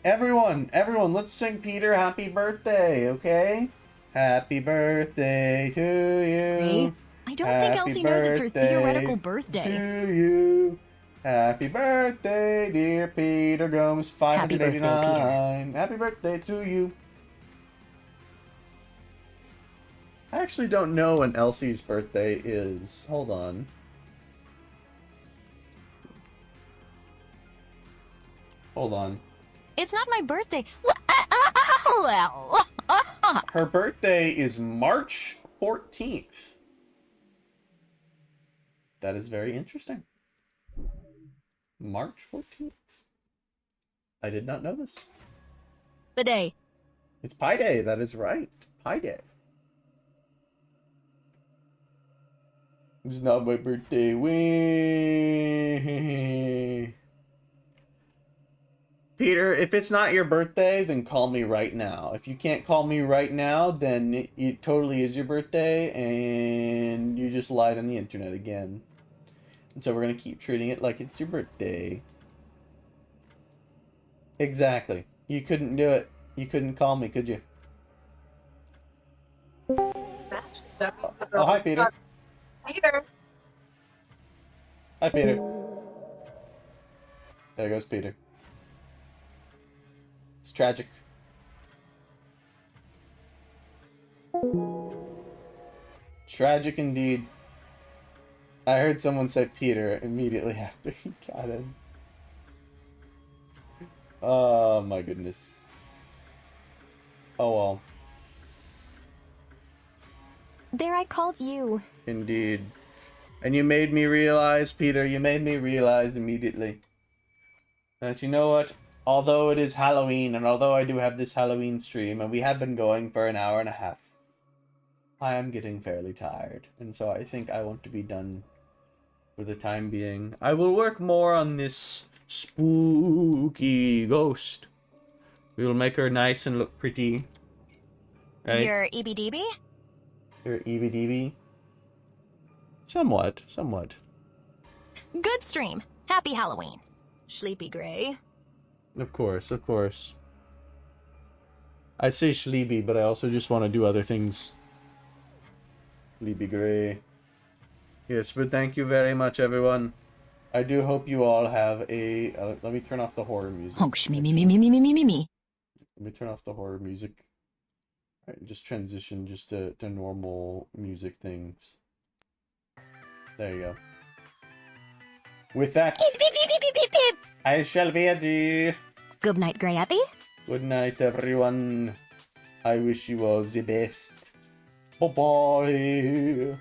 A: Everyone, let's sing Peter happy birthday, okay? Happy birthday to you.
D: I don't think Elsie knows it's her theoretical birthday.
A: To you. Happy birthday, dear Peter Gomes, 589. Happy birthday to you. I actually don't know when Elsie's birthday is. Hold on. Hold on.
D: It's not my birthday.
A: Her birthday is March 14th. That is very interesting. March 14th. I did not know this.
D: The day.
A: It's Pi Day. That is right. Pi Day. It's not my birthday. Wee. Peter, if it's not your birthday, then call me right now. If you can't call me right now, then it totally is your birthday, and you just lied on the internet again. And so we're going to keep treating it like it's your birthday. Exactly. You couldn't do it. You couldn't call me, could you? Oh, hi, Peter.
O: Peter.
A: Hi, Peter. There goes Peter. It's tragic. Tragic indeed. I heard someone say Peter immediately after he got in. Oh my goodness. Oh well.
D: There I called you.
A: Indeed. And you made me realize, Peter, you made me realize immediately that, you know what? Although it is Halloween, and although I do have this Halloween stream, and we have been going for an hour and a half, I am getting fairly tired. And so I think I want to be done for the time being. I will work more on this spooky ghost. We will make her nice and look pretty. Right?
D: Your EBDB?
A: Your EBDB? Somewhat, somewhat.
D: Good stream. Happy Halloween. Sleepy Gray.
A: Of course, of course. I say Schleeby, but I also just want to do other things. Sleepy Gray. Yes, but thank you very much, everyone. I do hope you all have a... let me turn off the horror music.
D: Oh, me.
A: Let me turn off the horror music. Alright, just transition just to normal music things. There you go. With that, I shall be adieu.
D: Good night, Grey Abby.
A: Good night, everyone. I wish you all the best. Bye-bye.